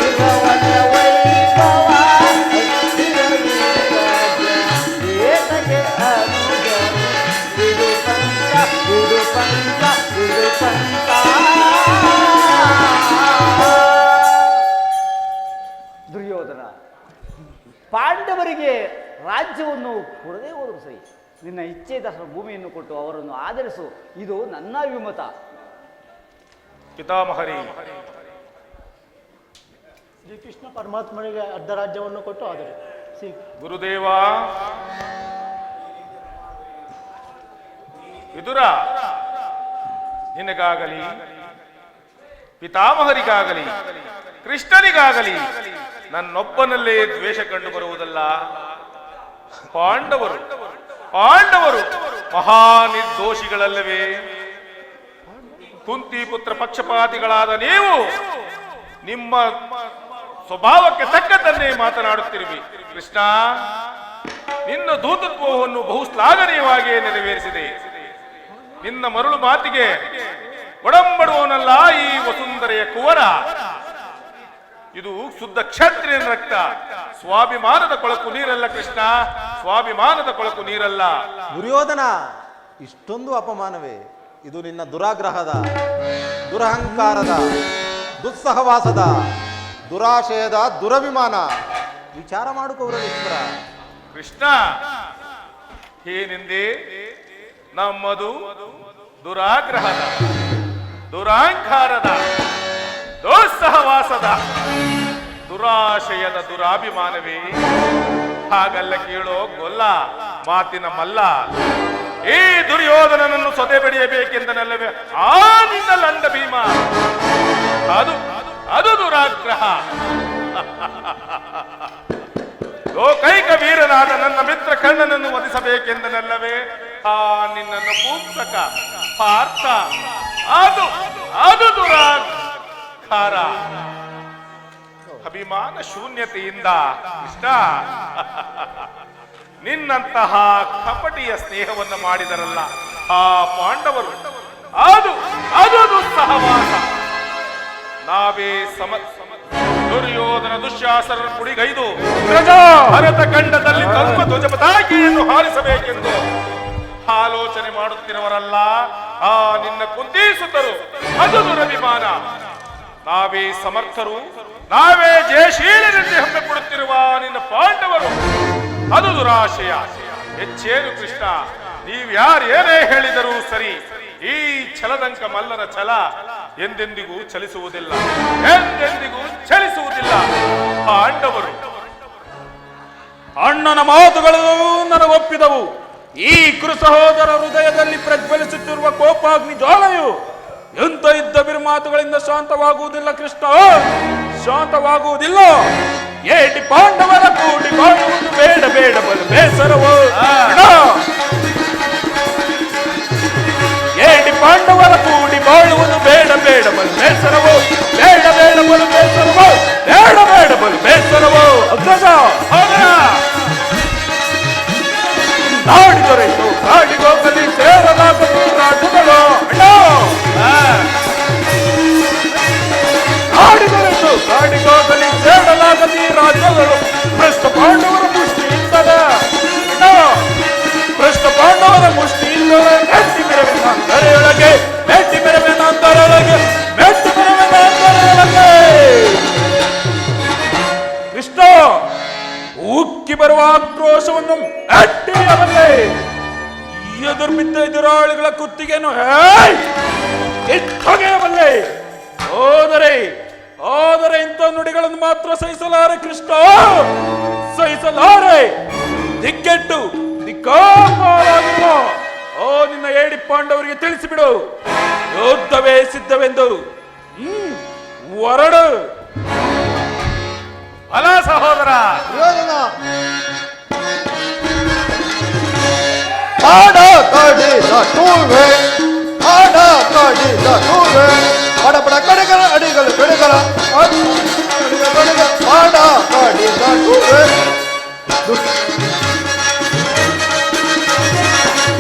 ಇರವಲ್ಲ ವೈಭವ ಅಸ್ಥಿರಲಿ ರಾಜ. ಏತಕ್ಕೆ ಅನುಜ ಬಿಡು ಪಂಥ ಬಿಡು ಪಂಥ ಬಿಡು ಪಂಥ. ದುರ್ಯೋಧನ, ಪಾಂಡವರಿಗೆ ರಾಜ್ಯವನ್ನು ಕೊಡದೇ ಹೋದರು ಸರಿ, ನಿನ್ನ ಇಚ್ಛೆದಷ್ಟು ಭೂಮಿಯನ್ನು ಕೊಟ್ಟು ಅವರನ್ನು ಆಧರಿಸು. ಇದು ನನ್ನ ವಿಮತ. ಪಿತಾಮಹರೇ, ಶ್ರೀಕೃಷ್ಣ ಪರಮಾತ್ಮನಿಗೆ ಅರ್ಧ ರಾಜ್ಯವನ್ನು ಕೊಟ್ಟು ಆದರೆ ಗುರುದೇವ, ವಿದುರ, ನಿನಗಾಗಲಿ ಪಿತಾಮಹರಿಗಾಗಲಿ ಕೃಷ್ಣನಿಗಾಗಲಿ ನನ್ನೊಬ್ಬನಲ್ಲೇ ದ್ವೇಷ ಕಂಡು ಬರುವುದಲ್ಲ. ಪಾಂಡವರು ಪಾಂಡವರು ಮಹಾ ನಿರ್ದೋಷಿಗಳಲ್ಲವೇ? ಕುಂತಿ ಪುತ್ರ ಪಕ್ಷಪಾತಿಗಳಾದ ನೀವು ನಿಮ್ಮ ಸ್ವಭಾವಕ್ಕೆ ತಕ್ಕಂತನ್ನೇ ಮಾತನಾಡುತ್ತಿರುವಿ. ಕೃಷ್ಣ, ನಿನ್ನ ದೂತತ್ವವನ್ನು ಬಹು ಶ್ಲಾಘನೀಯವಾಗಿ ನೆರವೇರಿಸಿದೆ. ನಿನ್ನ ಮರಳು ಮಾತಿಗೆ ಒಡಂಬಡುವನಲ್ಲ ಈ ವಸುಂಧರೆಯ ಕುವರ. ಇದು ಶುದ್ಧ ಕ್ಷತ್ರಿಯನ ರಕ್ತ. ಸ್ವಾಭಿಮಾನದ ಕೊಳಕು ನೀರಲ್ಲ ಕೃಷ್ಣ, ಸ್ವಾಭಿಮಾನದ ಕೊಳಕು ನೀರಲ್ಲ. ದುರ್ಯೋಧನ, ಇಷ್ಟೊಂದು ಅಪಮಾನವೇ? ಇದು ನಿನ್ನ ದುರಾಗ್ರಹದ, ದುರಹಂಕಾರದ, ದುಸ್ಸಹವಾಸದ, ದುರಾಶಯದ ದುರಭಿಮಾನ. ವಿಚಾರ ಮಾಡು ಕೌರವೇಶ್ವರ. ಕೃಷ್ಣ, ಏನೆಂದೇ? ನಮ್ಮದು ದುರಾಗ್ರಹದ, ದುರಹಂಕಾರದ, ದುಸ್ಸಹವಾಸದ, ದುರಾಶಯದ ದುರಾಭಿಮಾನವೇ? ಹಾಗಲ್ಲ ಕೇಳೋ ಗೊಲ್ಲ, ಮಾತಿನ ಮಲ್ಲ. ಈ ದುರ್ಯೋಧನನನ್ನು ಸೊದೆ ಬಡಿಯಬೇಕೆಂದನಲ್ಲವೇ ಆ ನಿನ್ನ ಲಂಡ ಭೀಮ? ಅದು ಅದು ದುರಾಗ್ರಹ. ಲೋಕೈಕ ವೀರನಾದ ನನ್ನ ಮಿತ್ರ ಕರ್ಣನನ್ನು ವಧಿಸಬೇಕೆಂದನಲ್ಲವೇ ಆ ನಿನ್ನನ್ನು ಪೂಂಸಕ ಪಾರ್ಥ? ಅದು ಅದು ದುರಾಕಾರ. ಅಭಿಮಾನ ಶೂನ್ಯತೆಯಿಂದ ಕೃಷ್ಣ ನಿನ್ನಂತಹ ಕಪಟಿಯ ಸ್ನೇಹವನ್ನು ಮಾಡಿದರಲ್ಲ ಆ ಪಾಂಡವರು. ಅದು ಅದು ದುಸ್ಸಹವಾಸ. ನಾವೇ ದುರ್ಯೋಧನ ದುಶ್ಯಾಸನ ಕುಡಿಗೈದು ಭರತ ಖಂಡದಲ್ಲಿ ತಮ್ಮ ಧ್ವಜ ಪತಾಕೆಯನ್ನು ಹಾರಿಸಬೇಕೆಂದು ಆಲೋಚನೆ ಮಾಡುತ್ತಿರುವರಲ್ಲ ಆ ನಿನ್ನ ಕುಂದೀಸುತ್ತರು. ಅದು ದುರಭಿಮಾನ. ನಾವೇ ಸಮರ್ಥರು, ನಾವೇ ಜಯಶೀಲರೆಂದು ಹೆಮ್ಮೆ ಪಡುತ್ತಿರುವ ನಿನ್ನ ಪಾಂಡವರು. ಅದು ದುರಾಶಯ. ಹೆಚ್ಚೇನು ಕೃಷ್ಣ, ನೀವ್ಯಾರು ಏನೇ ಹೇಳಿದರೂ ಸರಿ, ಈ ಛಲದಂಕ ಮಲ್ಲನ ಛಲ ಎಂದೆಂದಿಗೂ ಚಲಿಸುವುದಿಲ್ಲ, ಎಂದೆಂದಿಗೂ ಚಲಿಸುವುದಿಲ್ಲ. ಪಾಂಡವರು ಅಣ್ಣನ ಮಾತುಗಳು ನನಗೊಪ್ಪಿದವು. ಈ ಕುರು ಸಹೋದರ ಹೃದಯದಲ್ಲಿ ಪ್ರಜ್ವಲಿಸುತ್ತಿರುವ ಕೋಪಾಗ್ನಿ ಜ್ವಾಲೆಯು ಎಂತ ಇದ್ದ ಬಿರುಮಾತುಗಳಿಂದ ಶಾಂತವಾಗುವುದಿಲ್ಲ ಕೃಷ್ಣ, ಶಾಂತವಾಗುವುದಿಲ್ಲ. ಏಟಿ ಪಾಂಡವರ ಕೂಡಿ ಬಾಳುವುದು ಬೇಡ ಬೇಡ ಬಲು ಬೇಸರವೋ. ಏಟಿ ಪಾಂಡವರ ಕೂಡಿ ಬಾಳುವುದು ಬೇಡ ಬೇಡ ಬಲು ಬೇಸರವೋ. ಬೇಡ ಬೇಡ ಬಲು ಬೇಸರವೋ. ಬೇಡ ಬೇಡ ಬಲು ಬೇಸರವೋ. ಅಗ್ರಜ ನಾಡಿದೊರೆಯಿತು ಕಾಡಿಗೋಗಲಿ ಸೇರಲಾಗದು ರಾಜುಗಳು. ನಾಡಿದೊರೆಯಿತು ಕಾಡಿಗೋಗಲಿ ಸೇರಲಾಗದಿ ರಾಜ್ಯಗಳು. ಭ್ರಷ್ಟ ಪಾಂಡವರ ಮುಷ್ಟಿಯಿಂದಲೇ ಭ್ರಷ್ಟ ಪಾಂಡವರ ಮುಷ್ಟಿಯಿಂದಲೇ ಮೆಟ್ಟಿ ಮೆರವಿನ ಅಂತರೆಯೊಳಗೆ, ಮೆಟ್ಟಿ ಮೆರವಿನ ಅಂತರೆಯೊಳಗೆ, ಮೆಟ್ಟಿ ಮೆರವಿನ ಅಂತರೆಯೊಳಗೆ. ಕೃಷ್ಣ, ಉಕ್ಕಿ ಬರುವ ಆಕ್ರೋಶವನ್ನು ಅಟ್ಟಿಯಬಲ್ಲೆ. ಎದುರ್ಬಿದ್ದ ಎದುರಾಳಿಗಳ ಕುತ್ತಿಗೆಯನ್ನು ಕಿತ್ತೊಗೆಯಬಲ್ಲೆ. ಆದರೆ ಇಂಥ ನುಡಿಗಳನ್ನು ಮಾತ್ರ ಸಹಿಸಲಾರೆ ಕೃಷ್ಣ, ಸಹಿಸಲಾರೆ. ದಿಕ್ಕೆಟ್ಟು ದಿಕ್ಕಾಪಾಲಾಗಿರುವ ಓ ನಿನ್ನ ಏಡಿ ಪಾಂಡವರಿಗೆ ತಿಳಿಸಿಬಿಡು, ಯುದ್ಧವೇ ಸಿದ್ಧವೆಂದು. ಹೊರಡು. ಅಲ ಸಹೋದರ. ದುರ್ಯೋಧನ, ಆಡ ಕಡಿದ ಟೂವೆ ಆಡ ಕಡಿದ ಟೂವೆ ಬಡ ಬಡ ಕಡೆಗರ ಅಡಿಗಳು ಕಡೆಗರ ಆಡ ಕಡಿದ ಟೂವೆ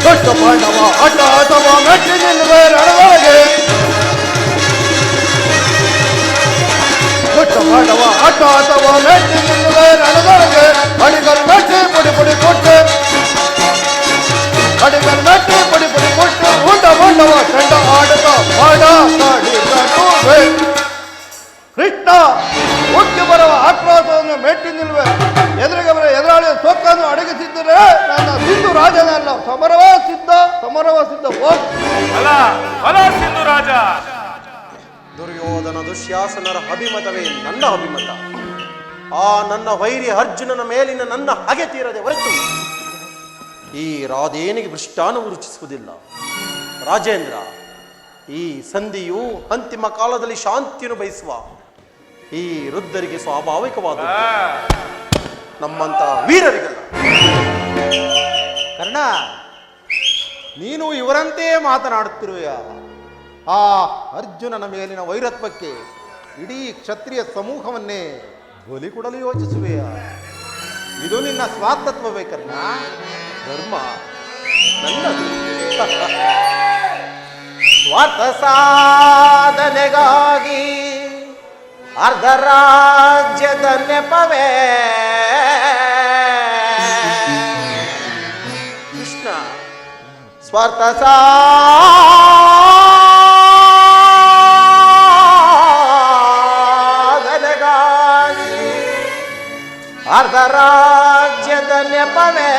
ದೊಡ್ಡ ಪಾಂಡವ ಅಡ್ಡ ಅಥವಾ ಮೆಟ್ಟಿ ನಿಲ್ಲುವೆ ರಣದೊಳಗೆ ದೊಡ್ಡ ಪಾಂಡವ ಅಡ್ಡ ಅಥವಾ ಮೆಟ್ಟಿ ನಿಲ್ಲುವೆ ರಣದೊಳಗೆ ಅಡಿಗರು ಮೆಟ್ಟಿ ಪುಡಿ ಪುಡಿ ಕೊಟ್ಟೆ ಅಡಿಗರು ಮೆಟ್ಟಿ ಪುಡಿ ಪುಡಿ ಕೊಟ್ಟು ಉಂಡ ಪಾಂಡವ ಚಂಡ ಆಡತ ಪಾಡ ಕಾಡಿದ ಟೂವೆ ಕೃಷ್ಣ ಹುಟ್ಟಿ ಬರುವ ಆಕ್ರೋಶವನ್ನು ಮೆಟ್ಟಿ ನಿಲ್ಲುವೆ ಎದುರಿಗೆ ಬರ ಎದುರಾಳಿಯ ಸೊಕ್ಕನ್ನು ಅಡಗಿಸಿದ್ದರೆ ನನ್ನ ಸಿಂಧು ರಾಜನಲ್ಲ ಸಮರವ ಸಿದ್ಧ ಹೋಗ್ ಅಲ ಸಿಂಧು ರಾಜ. ದುರ್ಯೋಧನ ದುಶ್ಯಾಸನರ ಅಭಿಮತವೇ ನನ್ನ ಅಭಿಮತ. ಆ ನನ್ನ ವೈರಿ ಅರ್ಜುನನ ಮೇಲಿನ ನನ್ನ ಹಗೆ ತೀರದೆ ಹೊರತು ಈ ರಾಧೇನಿಗೆ ಭೃಷ್ಟಾನು ರುಚಿಸುವುದಿಲ್ಲ. ರಾಜೇಂದ್ರ, ಈ ಸಂಧಿಯು ಅಂತಿಮ ಕಾಲದಲ್ಲಿ ಶಾಂತಿಯನ್ನು ಬಯಸುವ ಈ ವೃದ್ಧರಿಗೆ ಸ್ವಾಭಾವಿಕವಾದ, ನಮ್ಮಂತ ವೀರರಿಗಲ್ಲ. ಕರ್ಣ, ನೀನು ಇವರಂತೆಯೇ ಮಾತನಾಡುತ್ತಿರುವೆಯ? ಆ ಅರ್ಜುನನ ಮೇಲಿನ ವೈರತ್ವಕ್ಕೆ ಇಡೀ ಕ್ಷತ್ರಿಯ ಸಮೂಹವನ್ನೇ ಬಲಿ ಕೊಡಲು ಯೋಚಿಸುವೆಯ? ಇದು ನಿನ್ನ ಸ್ವಾತತ್ವವೇ ಕರ್ಣ? ಧರ್ಮ ನನ್ನದು. ಸ್ವಾರ್ಥ ಸಾಧನೆಗಾಗಿ ಅರ್ಧ ರಾಜ್ಯದ ನೆಪವೇ ಕೃಷ್ಣ. ಸ್ವಾರ್ಥ ಸಾಧನೆಗಾಗಿ ಅರ್ಧ ರಾಜ್ಯದ ನೆಪವೇ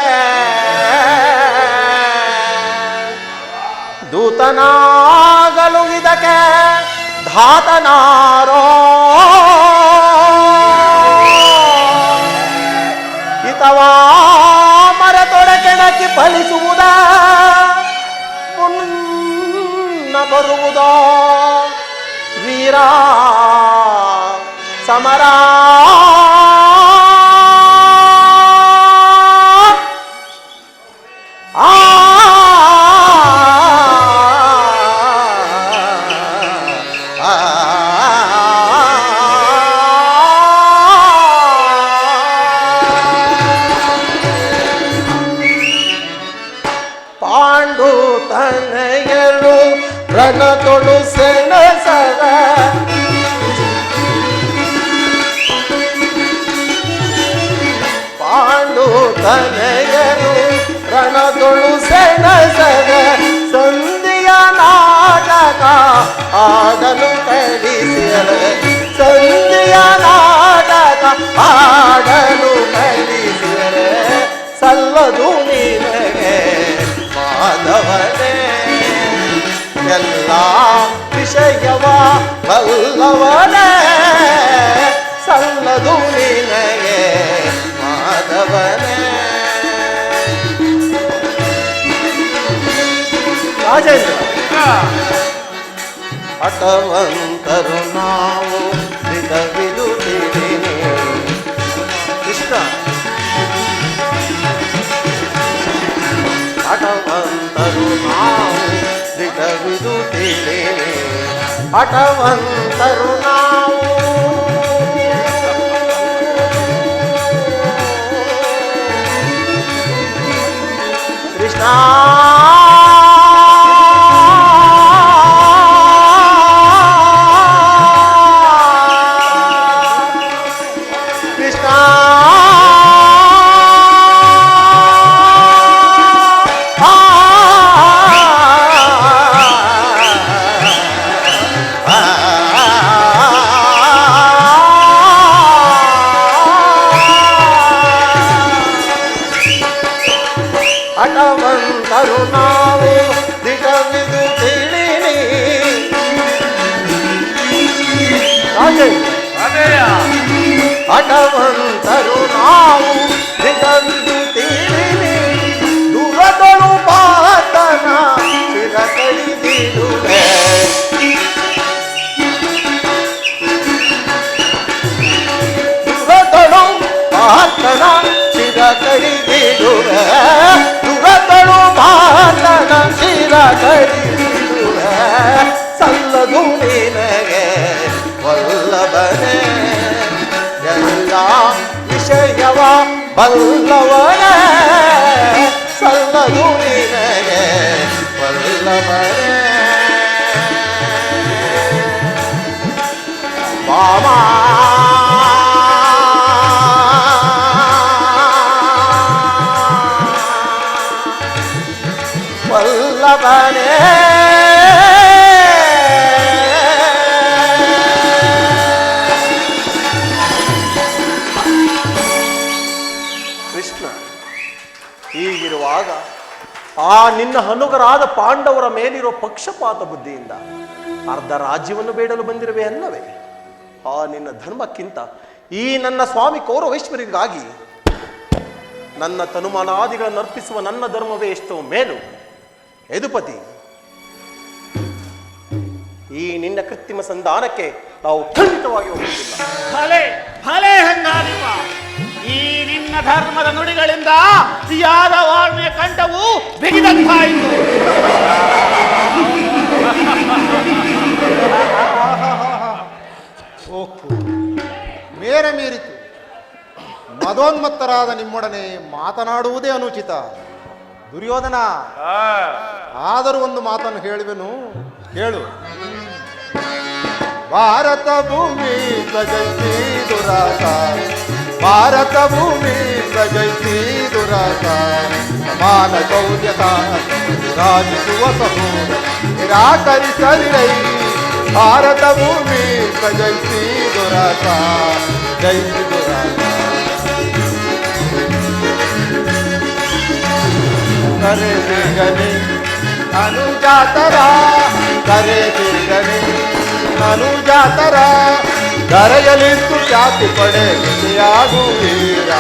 ದೂತನಾಗಲು ಇದಕ್ಕೆ ಧಾತನಾರೋ ಹಿತವಾ ಮರೆತೊಡಕೆಣಕಿ ಫಲಿಸುವುದ ಮುನ್ನ ಬರುವುದೋ ವೀರ ಸಮರ ಪಾಂಡು ತನಯರು ರಣತೊಳು ಸೆಣಸದ ಪಾಂಡು ತನಯರು ರಣತೊಳು ಸೆಣಸದ ಸಂಧಿಯ ನಾಟಕ ಆಡಲು ಕಲಿಸಿದ ಸಂಧಿಯ ನಾಟಕ ಆಡಲು ಕಲಿಸಿದ ಸಲ್ಲದು ನಿನಗೆ ಮಾಧವನೇ ಎಲ್ಲ ವಿಷಯವ ಬಲ್ಲವನೇ ಸಲ್ಲದು ನಿನಗೆ ಮಾಧವನೇ. ರಾಜೇಂದ್ರ, ಹಠವಂತರು ನಾವು ಬಿಡವಿದು ತಿಳಿನಿ ಕೃಷ್ಣ. ಹಠವಂತರು ನಾವು ದಿಟವಿದು ತಿಳಿನಿ ಹಠವಂತರು ನಾವು ಕೃಷ್ಣ. ಹಠವಂತರು ನಾವು ದಿಟವಿದು ತಿಳಿನಿ ಹಠವಂತರು ನಾವು ದಿಟವಿದು ತಿಳಿನಿ ದುರದಳು ಪಾತನ ಶಿರ ಕಡಿದಿಡುವೆ ದುರದಳು ಪಾತನ ಶಿರ ಕಡಿದಿಡುವೆ ದುರದಳು ಬಲ್ಲವನೇ ಸಲ್ಲದು ನಿನಗೆ ಬಲ್ಲವನೇ ಮಾಮಾ ವಲ್ಲಭನೇ ಕೃಷ್ಣ, ಹೀಗಿರುವಾಗ ಆ ನಿನ್ನ ಹನುಗರಾದ ಪಾಂಡವರ ಮೇಲಿರೋ ಪಕ್ಷಪಾತ ಬುದ್ಧಿಯಿಂದ ಅರ್ಧ ರಾಜ್ಯವನ್ನು ಬೇಡಲು ಬಂದಿರುವೆ ಅಲ್ಲವೇ? ಆ ನಿನ್ನ ಧರ್ಮಕ್ಕಿಂತ ಈ ನನ್ನ ಸ್ವಾಮಿ ಕೌರವೇಶ್ವರಿಗಾಗಿ ನನ್ನ ತನುಮಾನಾದಿಗಳನ್ನು ಅರ್ಪಿಸುವ ನನ್ನ ಧರ್ಮವೇ ಎಷ್ಟೋ ಮೇಲು. ಯದುಪತಿ, ಈ ನಿನ್ನ ಕೃತ್ರಿಮ ಸಂಧಾನಕ್ಕೆ ನಾವು ಖಂಡಿತವಾಗಿ ಹೋಗುವುದಿಲ್ಲ. ಭಲೆ ಭಲೆ ಹಂಗಾದಿಪ, ಈ ನಿನ್ನ ಧರ್ಮದ ನುಡಿಗಳಿಂದ ಯಾದವಾರ್ಮೆಯ ಕಂಠವು ಬಿಗಿದಂತಾಯಿತು. ಓಹೋ, ಮೇರೆ ಮೀರಿತು. ಮದೋನ್ಮತ್ತರಾದ ನಿಮ್ಮೊಡನೆ ಮಾತನಾಡುವುದೇ ಅನುಚಿತ. ದುರ್ಯೋಧನ, ಆದರೂ ಒಂದು ಮಾತನ್ನು ಹೇಳುವೆನು, ಹೇಳು. ಭಾರತ ಭೂಮಿ ಪ್ರಜೈಸಿ ದುರಾಸ, ಭಾರತ ಭೂಮಿ ಪ್ರಜೈಸಿ ದುರಾಸ, ಸಮಾನ ಶೌರ್ಯತ ರಾಜಿಸುವ ಸಹೋದ ನಿರಾಕರಿಸಲಿರೈ. ಭಾರತ ಭೂಮಿ ಪ್ರಜೈಸಿ ದುರಾಸ, ಜೈಸಿ ದುರಾಸ. करे ಸಿಗನೆ ಅನುಜಾತರ, ಕರೆ ಸಿಗನೆ ಅನುಜಾತರ, ಕರೆಯಲಿತ್ತು ಖ್ಯಾತಿ ಪಡೆ ವಿಜಯಾಗುವೀರ,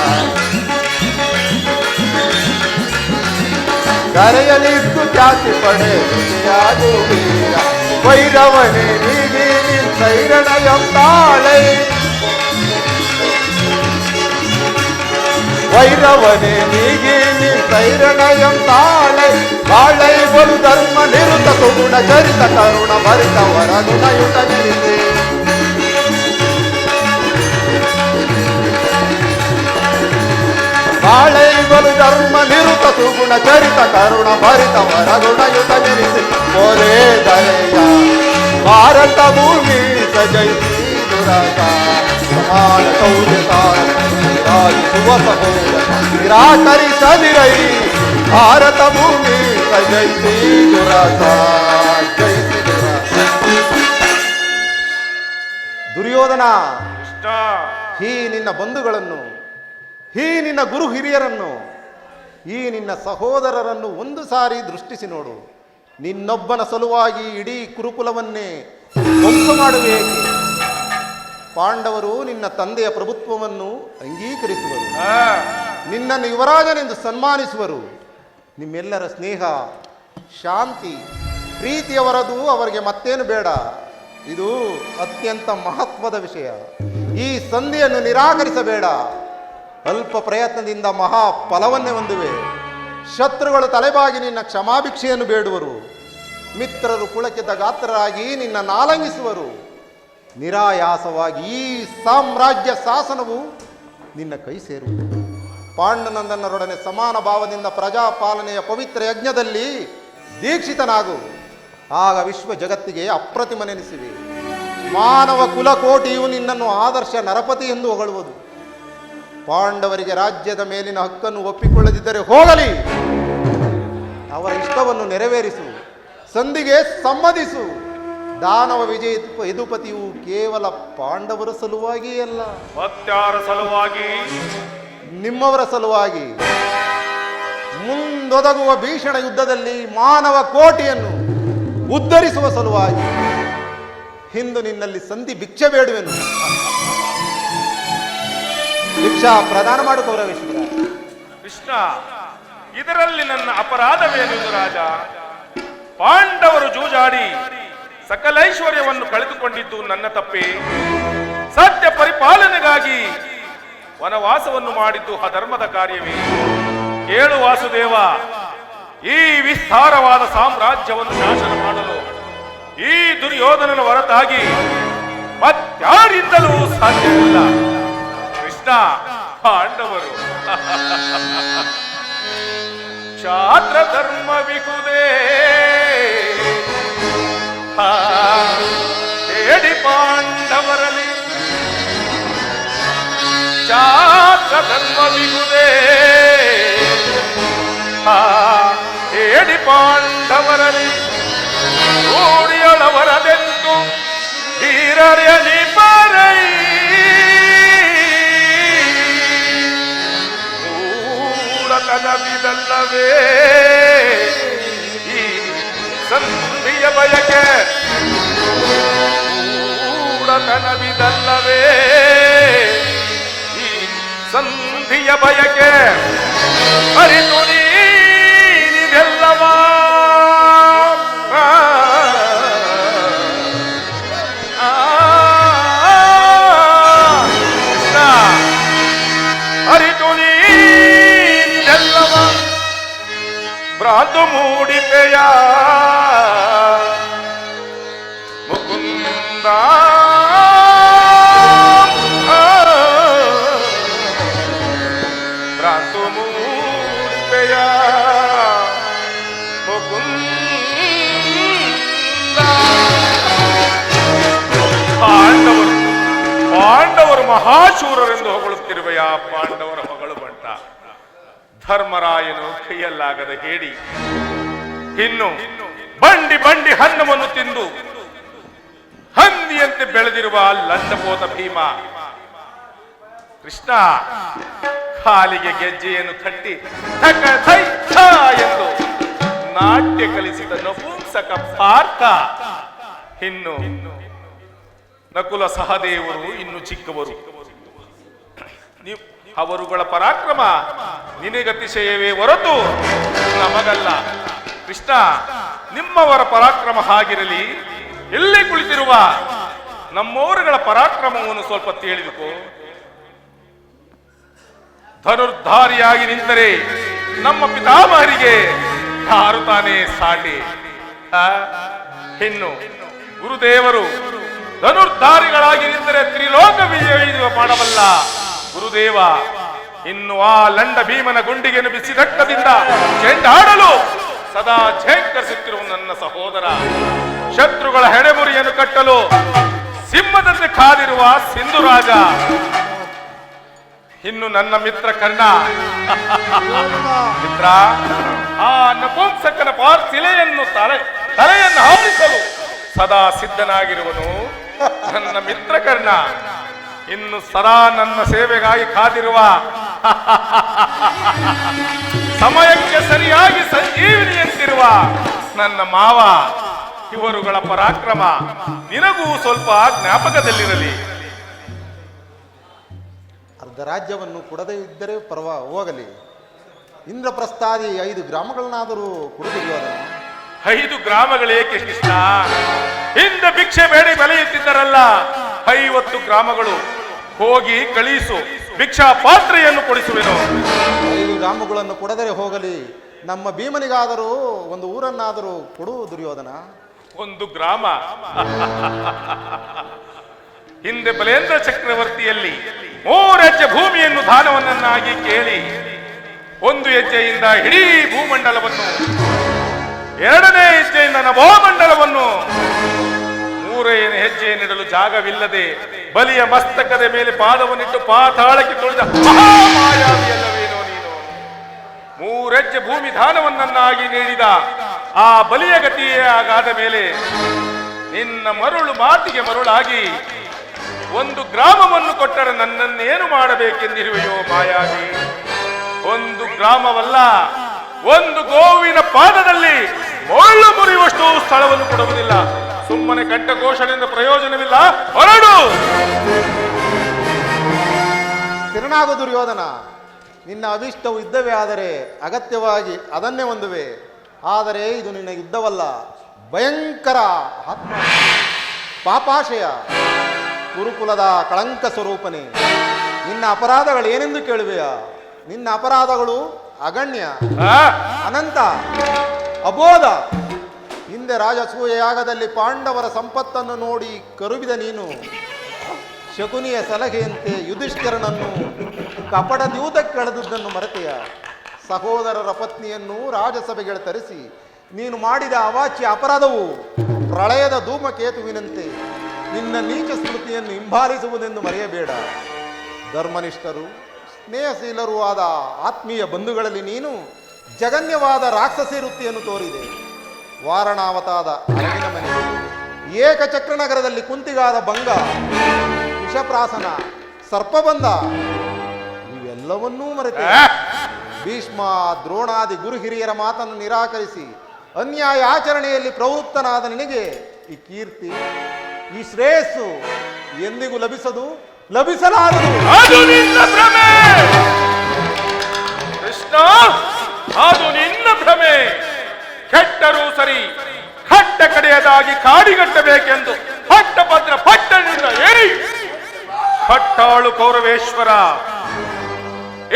ಕರೆಯಲಿತ್ತು ಖ್ಯಾತಿ ಪಡೆ ವಿಜಯಾಗುವೀರ. ವೈರವನೇ ನೀಗಿ ಸೈರಣಯಂತಾಳೆ, ವೈರವನೇ ನೀಗಿ ಸೈರಣಯಂ ತಾಳೆ. ಬಾಳೈ ಬಲು ಧರ್ಮ ನಿರುತ ಸುಗುಣ ಚರಿತ ಕರುಣ ಭರಿತ ವರಗುಣಯುತ ನಿರಿತೆ. ಬಾಳೈ ಬಲು ಧರ್ಮ ನಿರುತ ಸುಗುಣ ಚರಿತ ಕರುಣ ಭರಿತ ವರಗುಣಯುತ ನಿರಿತೆ. ಓರೇ ದರೆಯ ಭಾರತ ಭೂಮಿ ಸಜೈಸಿ ದುರಾಸ, ಸಮಾನ ಶೌರ್ಯತ ರಾಜಿಸುವ ಸಹೋದರ ನಿರಾಕರಿಸದಿರೈ. ಭಾರತ ಭೂಮಿ ಜೈಸಿ ದುರಾಸ, ಜೈಸಿ ದುರಾಸ. ದುರ್ಯೋಧನ, ಈ ನಿನ್ನ ಬಂಧುಗಳನ್ನು, ಈ ನಿನ್ನ ಗುರು ಹಿರಿಯರನ್ನು, ಈ ನಿನ್ನ ಸಹೋದರರನ್ನು ಒಂದು ಸಾರಿ ದೃಷ್ಟಿಸಿ ನೋಡು. ನಿನ್ನೊಬ್ಬನ ಸಲುವಾಗಿ ಇಡೀ ಕುರುಕುಲವನ್ನೇ ಧ್ವಂಸ ಮಾಡುವೆ. ಪಾಂಡವರು ನಿನ್ನ ತಂದೆಯ ಪ್ರಭುತ್ವವನ್ನು ಅಂಗೀಕರಿಸುವರು, ನಿನ್ನನ್ನು ಯುವರಾಜನೆಂದು ಸನ್ಮಾನಿಸುವರು. ನಿಮ್ಮೆಲ್ಲರ ಸ್ನೇಹ, ಶಾಂತಿ, ಪ್ರೀತಿಯವರದು ಅವರಿಗೆ ಮತ್ತೇನು ಬೇಡ. ಇದು ಅತ್ಯಂತ ಮಹತ್ವದ ವಿಷಯ. ಈ ಸಂಧಿಯನ್ನು ನಿರಾಕರಿಸಬೇಡ. ಅಲ್ಪ ಪ್ರಯತ್ನದಿಂದ ಮಹಾ ಫಲವನ್ನೇ ಹೊಂದುವೆ. ಶತ್ರುಗಳು ತಲೆಬಾಗಿ ನಿನ್ನ ಕ್ಷಮಾಭಿಕ್ಷೆಯನ್ನು ಬೇಡುವರು. ಮಿತ್ರರು ಪುಳಕಿತ ಗಾತ್ರರಾಗಿ ನಿನ್ನ ನಾಲಂಗಿಸುವರು. ನಿರಾಯಾಸವಾಗಿ ಈ ಸಾಮ್ರಾಜ್ಯ ಶಾಸನವು ನಿನ್ನ ಕೈ ಸೇರುವುದು. ಪಾಂಡುನಂದನರೊಡನೆ ಸಮಾನ ಭಾವದಿಂದ ಪ್ರಜಾಪಾಲನೆಯ ಪವಿತ್ರ ಯಜ್ಞದಲ್ಲಿ ದೀಕ್ಷಿತನಾಗು. ಆಗ ವಿಶ್ವ ಜಗತ್ತಿಗೆ ಅಪ್ರತಿಮನೆನಿಸಿವೆ. ಮಾನವ ಕುಲಕೋಟಿಯು ನಿನ್ನನ್ನು ಆದರ್ಶ ನರಪತಿ ಎಂದು ಹೊಗಳುವುದು. ಪಾಂಡವರಿಗೆ ರಾಜ್ಯದ ಮೇಲಿನ ಹಕ್ಕನ್ನು ಒಪ್ಪಿಕೊಳ್ಳದಿದ್ದರೆ ಹೋಗಲಿ, ಅವರ ಇಷ್ಟವನ್ನು ನೆರವೇರಿಸು, ಸಂಧಿಗೆ ಸಮ್ಮತಿಸು. ದಾನವ ವಿಜಯ ಯದುಪತಿಯು ಕೇವಲ ಪಾಂಡವರ ಸಲುವಾಗಿ ಅಲ್ಲ, ಮತ್ಯಾರ ಸಲುವಾಗಿ? ನಿಮ್ಮವರ ಸಲುವಾಗಿ. ಮುಂದೊದಗುವ ಭೀಷಣ ಯುದ್ಧದಲ್ಲಿ ಮಾನವ ಕೋಟಿಯನ್ನು ಉದ್ಧರಿಸುವ ಸಲುವಾಗಿ. ಇಂದು ನಿನ್ನಲ್ಲಿ ಸಂಧಿ ಭಿಕ್ಷೆ ಬೇಡುವೆನು. ಭಿಕ್ಷಾ ಪ್ರದಾನ ಮಾಡು ಕೌರವೇಶ್ವರ. ಕೃಷ್ಣ, ಇದರಲ್ಲಿ ನನ್ನ ಅಪರಾಧವೇನಿದು ರಾಜ? ಪಾಂಡವರು ಜೂಜಾಡಿ ಸಕಲ ಐಶ್ವರ್ಯವನ್ನು ಕಳೆದುಕೊಂಡಿದ್ದು ನನ್ನ ತಪ್ಪೇ. ಸತ್ಯ ಪರಿಪಾಲನೆಗಾಗಿ ವನವಾಸವನ್ನು ಮಾಡಿದ್ದು ಅಧರ್ಮದ ಕಾರ್ಯವೇ? ಕೇಳು ವಾಸುದೇವ, ಈ ವಿಸ್ತಾರವಾದ ಸಾಮ್ರಾಜ್ಯವನ್ನು ಶಾಸನ ಮಾಡಲು ಈ ದುರ್ಯೋಧನನ ಹೊರತಾಗಿ ಮತ್ಯಾರಿಂದಲೂ ಸಾಧ್ಯವಿಲ್ಲ. ಕೃಷ್ಣ, ಪಾಂಡವರು ಕ್ಷಾತ್ರ ಧರ್ಮ ವಿಗುದೇ ಹೇಳಿ ಪಾಂಡವರಲ್ಲಿ ಕ್ಷಾತ್ರ ಧರ್ಮ ವಿಗುದೇ ಹೇಳಿ ಪಾಂಡವರಲ್ಲಿ ಓಡಿಯೊಳವರದೆಂದು ಧೀರರ್ಯಲಿ ಪರೈ ಮೂಢತನವಿದಲ್ಲವೇ ಈ ಸಂಧಿಯ ಬಯಕೆ ಮೂಢತನವಿದಲ್ಲವೇ ಈ ಸಂಧಿಯ ಬಯಕೆ ಅರಿತು ನೀನಿದೆಲ್ಲವ ಅರಿತು ನೀನಿದೆಲ್ಲವ ಭ್ರಾಂತು ಮೂಡಿಪೆಯ ಮುಕುಂದ ಭ್ರಾಂತು ಮೂಡಿಪೆಯ ಮುಕುಂದ ಪಾಂಡವರು ಮಹಾಶೂರರೆಂದು ಹೊಗಳುತ್ತಿರುವೆಯಾ ಪಾಂಡವರ ಹೊಗಳು ಬಂಟ ಧರ್ಮರಾಯನು ಕೈಯಲ್ಲಾಗದ ಹೇಳಿ ಇನ್ನು ಬಂಡಿ ಬಂಡಿ ಹಣ್ಣವನ್ನು ತಿಂದು ಹಂದಿಯಂತೆ ಬೆಳೆದಿರುವ ಲಂಡಪೋತ ಭೀಮ ಕೃಷ್ಣ ಕಾಲಿಗೆ ಗೆಜ್ಜೆಯನ್ನು ತಟ್ಟಿ ಥಕ ಥೈ ಥ ಎಂದು ನಾಟ್ಯ ಕಲಿಸಿದ ನಪುಂಸಕ ಪಾರ್ಥ ಇನ್ನು ನಕುಲ ಸಹದೇವರು ಇನ್ನು ಚಿಕ್ಕವರು ಅವರುಗಳ ಪರಾಕ್ರಮ ನಿನಗತಿಶಯವೇ ಹೊರತು ನಮಗಲ್ಲ ಕೃಷ್ಣ ನಿಮ್ಮವರ ಪರಾಕ್ರಮ ಹಾಗಿರಲಿ ಎಲ್ಲಿ ಕುಳಿತಿರುವ ನಮ್ಮವರುಗಳ ಪರಾಕ್ರಮವನ್ನು ಸ್ವಲ್ಪ ತಿಳಿದುಕೋ ಧನುರ್ಧಾರಿಯಾಗಿ ನಿಂತರೆ ನಮ್ಮ ಪಿತಾಮಹರಿಗೆ ಯಾರು ತಾನೇ ಸಾಟಿ ಇನ್ನು ಗುರುದೇವರು ಧನುರ್ಧಾರಿಗಳಾಗಿ ನಿಂತರೆ ತ್ರಿಲೋಕ ವಿಜಯ ಮಾಡಬಲ್ಲ ಗುರುದೇವ ಇನ್ನು ಆ ಲಂಡ ಭೀಮನ ಗುಂಡಿಗೆಯನ್ನು ಬಿಸಿದಟ್ಟದಿಂದ ಚೆಂಡಾಡಲು ಸದಾ ಝೇಂಕರಿಸುತ್ತಿರುವ ನನ್ನ ಸಹೋದರ ಶತ್ರುಗಳ ಹೆಣೆಮುರಿಯನ್ನು ಕಟ್ಟಲು ಸಿಂಹದಂತೆ ಕಾದಿರುವ ಸಿಂಧುರಾಜ ಇನ್ನು ನನ್ನ ಮಿತ್ರ ಕರ್ಣ ಮಿತ್ರ ಆ ನಪುಂಸಕನ ಪಾರ್ಥಿಲೆಯನ್ನು ತಲೆಯನ್ನು ಹಾರಿಸಲು ಸದಾ ಸಿದ್ಧನಾಗಿರುವನು ನನ್ನ ಮಿತ್ರ ಕರ್ಣ ಇನ್ನು ಸದಾ ನನ್ನ ಸೇವೆಗಾಗಿ ಕಾದಿರುವ ಸಮಯಕ್ಕೆ ಸರಿಯಾಗಿ ಸಂಜೀವಿನಿಯಂತಿರುವ ನನ್ನ ಮಾವ ಇವರುಗಳ ಪರಾಕ್ರಮ ನಿನಗೂ ಸ್ವಲ್ಪ ಜ್ಞಾಪಕದಲ್ಲಿರಲಿ ಅರ್ಧ ರಾಜ್ಯವನ್ನು ಕೊಡದೇ ಇದ್ದರೆ ಹೋಗಲಿ ಇಂದ್ರಪ್ರಸ್ಥಾದಿ 5 ಗ್ರಾಮಗಳನ್ನಾದರೂ ಕೊಡುವುದಿಲ್ಲ 5 ಗ್ರಾಮಗಳೇಕೆ ಕೃಷ್ಣ ಹಿಂದೆ ಭಿಕ್ಷೆ ಬೇಡಿ ಬೆಲೆಯುತ್ತಿದ್ದರಲ್ಲ 50 ಗ್ರಾಮಗಳು ಹೋಗಿ ಕಳಿಸು ಭಿಕ್ಷಾ ಪಾತ್ರೆಯನ್ನು ಕೊಡಿಸುವೆನು 5 ಗ್ರಾಮಗಳನ್ನು ಕೊಡದರೆ ಹೋಗಲಿ ನಮ್ಮ ಭೀಮನಿಗಾದರೂ ಒಂದು ಊರನ್ನಾದರೂ ಕೊಡು ದುರ್ಯೋಧನ ಒಂದು ಗ್ರಾಮ ಹಿಂದೆ ಬಲೇಂದ್ರ ಚಕ್ರವರ್ತಿಯಲ್ಲಿ 3 ಹೆಜ್ಜೆ ಭೂಮಿಯನ್ನು ದಾನವನ್ನಾಗಿ ಕೇಳಿ 1 ಹೆಜ್ಜೆಯಿಂದ ಇಡೀ ಭೂಮಂಡಲವನ್ನು 2ನೇ ಹೆಜ್ಜೆಯಿಂದ ನಭೋಮಂಡಲವನ್ನು 3ನೇ ಹೆಜ್ಜೆಯನ್ನಿಡಲು ಜಾಗವಿಲ್ಲದೆ ಬಲಿಯ ಮಸ್ತಕದ ಮೇಲೆ ಪಾದವನ್ನಿಟ್ಟು ಪಾತಾಳಕ್ಕೆ ತುಳಿದ ಮಹಾಮಾಯಾವಿಯಲ್ಲವೇನೋ ನೀನು 3 ಹೆಜ್ಜೆ ಭೂಮಿ ದಾನವನ್ನಾಗಿ ನೀಡಿದ ಆ ಬಲಿಯ ಗತಿಯೇ ಆಗಾದ ಮೇಲೆ ನಿನ್ನ ಮರುಳು ಮಾತಿಗೆ ಮರುಳಾಗಿ 1 ಗ್ರಾಮವನ್ನು ಕೊಟ್ಟರೆ ನನ್ನನ್ನೇನು ಮಾಡಬೇಕೆಂದಿರುವೆಯೋ ಮಾಯಾವಿ 1 ಗ್ರಾಮವಲ್ಲ 1 ಗೋವಿನ ಪಾದದಲ್ಲಿ ಮೊಳ್ಳು ಮುರಿಯುವಷ್ಟು ಸ್ಥಳವನ್ನು ಕೊಡುವುದಿಲ್ಲ ಸುಮ್ಮನೆ ಕಂಠಘೋಷಣೆಯಿಂದ ಪ್ರಯೋಜನವಿಲ್ಲ ಹೊರಡು ತಿರುನಾಗು ದುರ್ಯೋಧನ ನಿನ್ನ ಅಭಿಷ್ಟವು ಯುದ್ಧವೇ ಆದರೆ ಅಗತ್ಯವಾಗಿ ಅದನ್ನೇ ಹೊಂದುವೆ ಆದರೆ ಇದು ನಿನ್ನ ಯುದ್ಧವಲ್ಲ ಭಯಂಕರ ಆತ್ಮ ಪಾಪಾಶಯ ಗುರುಕುಲದ ಕಳಂಕ ಸ್ವರೂಪನೇ ನಿನ್ನ ಅಪರಾಧಗಳೇನೆಂದು ಕೇಳುವೆಯ ನಿನ್ನ ಅಪರಾಧಗಳು ಅಗಣ್ಯ ಅನಂತ ಅಬೋಧ ಹಿಂದೆ ರಾಜಸೂಯ ಯಾಗದಲ್ಲಿ ಪಾಂಡವರ ಸಂಪತ್ತನ್ನು ನೋಡಿ ಕರುಬಿದ ನೀನು ಶಕುನಿಯ ಸಲಹೆಯಂತೆ ಯುಧಿಷ್ಠಿರನನ್ನು ಕಪಟ ದ್ಯೂತಕ್ಕೆ ಕಳೆದುದನ್ನು ಮರೆತೆಯ? ಸಹೋದರರ ಪತ್ನಿಯನ್ನು ರಾಜಸಭೆಗೆ ತರಿಸಿ ನೀನು ಮಾಡಿದ ಅವಾಚ್ಯ ಅಪರಾಧವು ಪ್ರಳಯದ ಧೂಮಕೇತುವಿನಂತೆ ನಿನ್ನ ನೀಚ ಸ್ಮೃತಿಯನ್ನು ಹಿಂಬಾಲಿಸುವುದೆಂದು ಮರೆಯಬೇಡ. ಧರ್ಮನಿಷ್ಠರು ಸ್ನೇಹಶೀಲರೂ ಆದ ಆತ್ಮೀಯ ಬಂಧುಗಳಲ್ಲಿ ನೀನು ಜಗನ್ಯವಾದ ರಾಕ್ಷಸಿ ವೃತ್ತಿಯನ್ನು ತೋರಿದೆ. ವಾರಣಾವತಾದ ಅರಗಿನ ಮನೆ, ಏಕಚಕ್ರ ನಗರದಲ್ಲಿ ಕುಂತಿಗಾದ ಭಂಗ, ವಿಷಪ್ರಾಸನ, ಸರ್ಪಬಂಧ ಇವೆಲ್ಲವನ್ನೂ ಮರೆತೆ ಭೀಷ್ಮ ದ್ರೋಣಾದಿ ಗುರು ಹಿರಿಯರ ಮಾತನ್ನು ನಿರಾಕರಿಸಿ ಅನ್ಯಾಯ ಆಚರಣೆಯಲ್ಲಿ ಪ್ರವೃತ್ತನಾದ ನಿನಗೆ ಈ ಕೀರ್ತಿ, ಈ ಶ್ರೇಯಸ್ಸು ಎಂದಿಗೂ ಲಭಿಸಲಾರದು. ಅದು ನಿನ್ನ ಭ್ರಮೆ ಕೃಷ್ಣ, ಅದು ನಿನ್ನ ಭ್ರಮೆ. ಕೆಟ್ಟರೂ ಸರಿ, ಕಟ್ಟ ಕಡೆಯದಾಗಿ ಕಾಡಿಗಟ್ಟಬೇಕೆಂದು ಪಟ್ಟಭದ್ರ ಪಟ್ಟಣದಿಂದ ಏರಿ ಕಟ್ಟಾಳು ಕೌರವೇಶ್ವರ,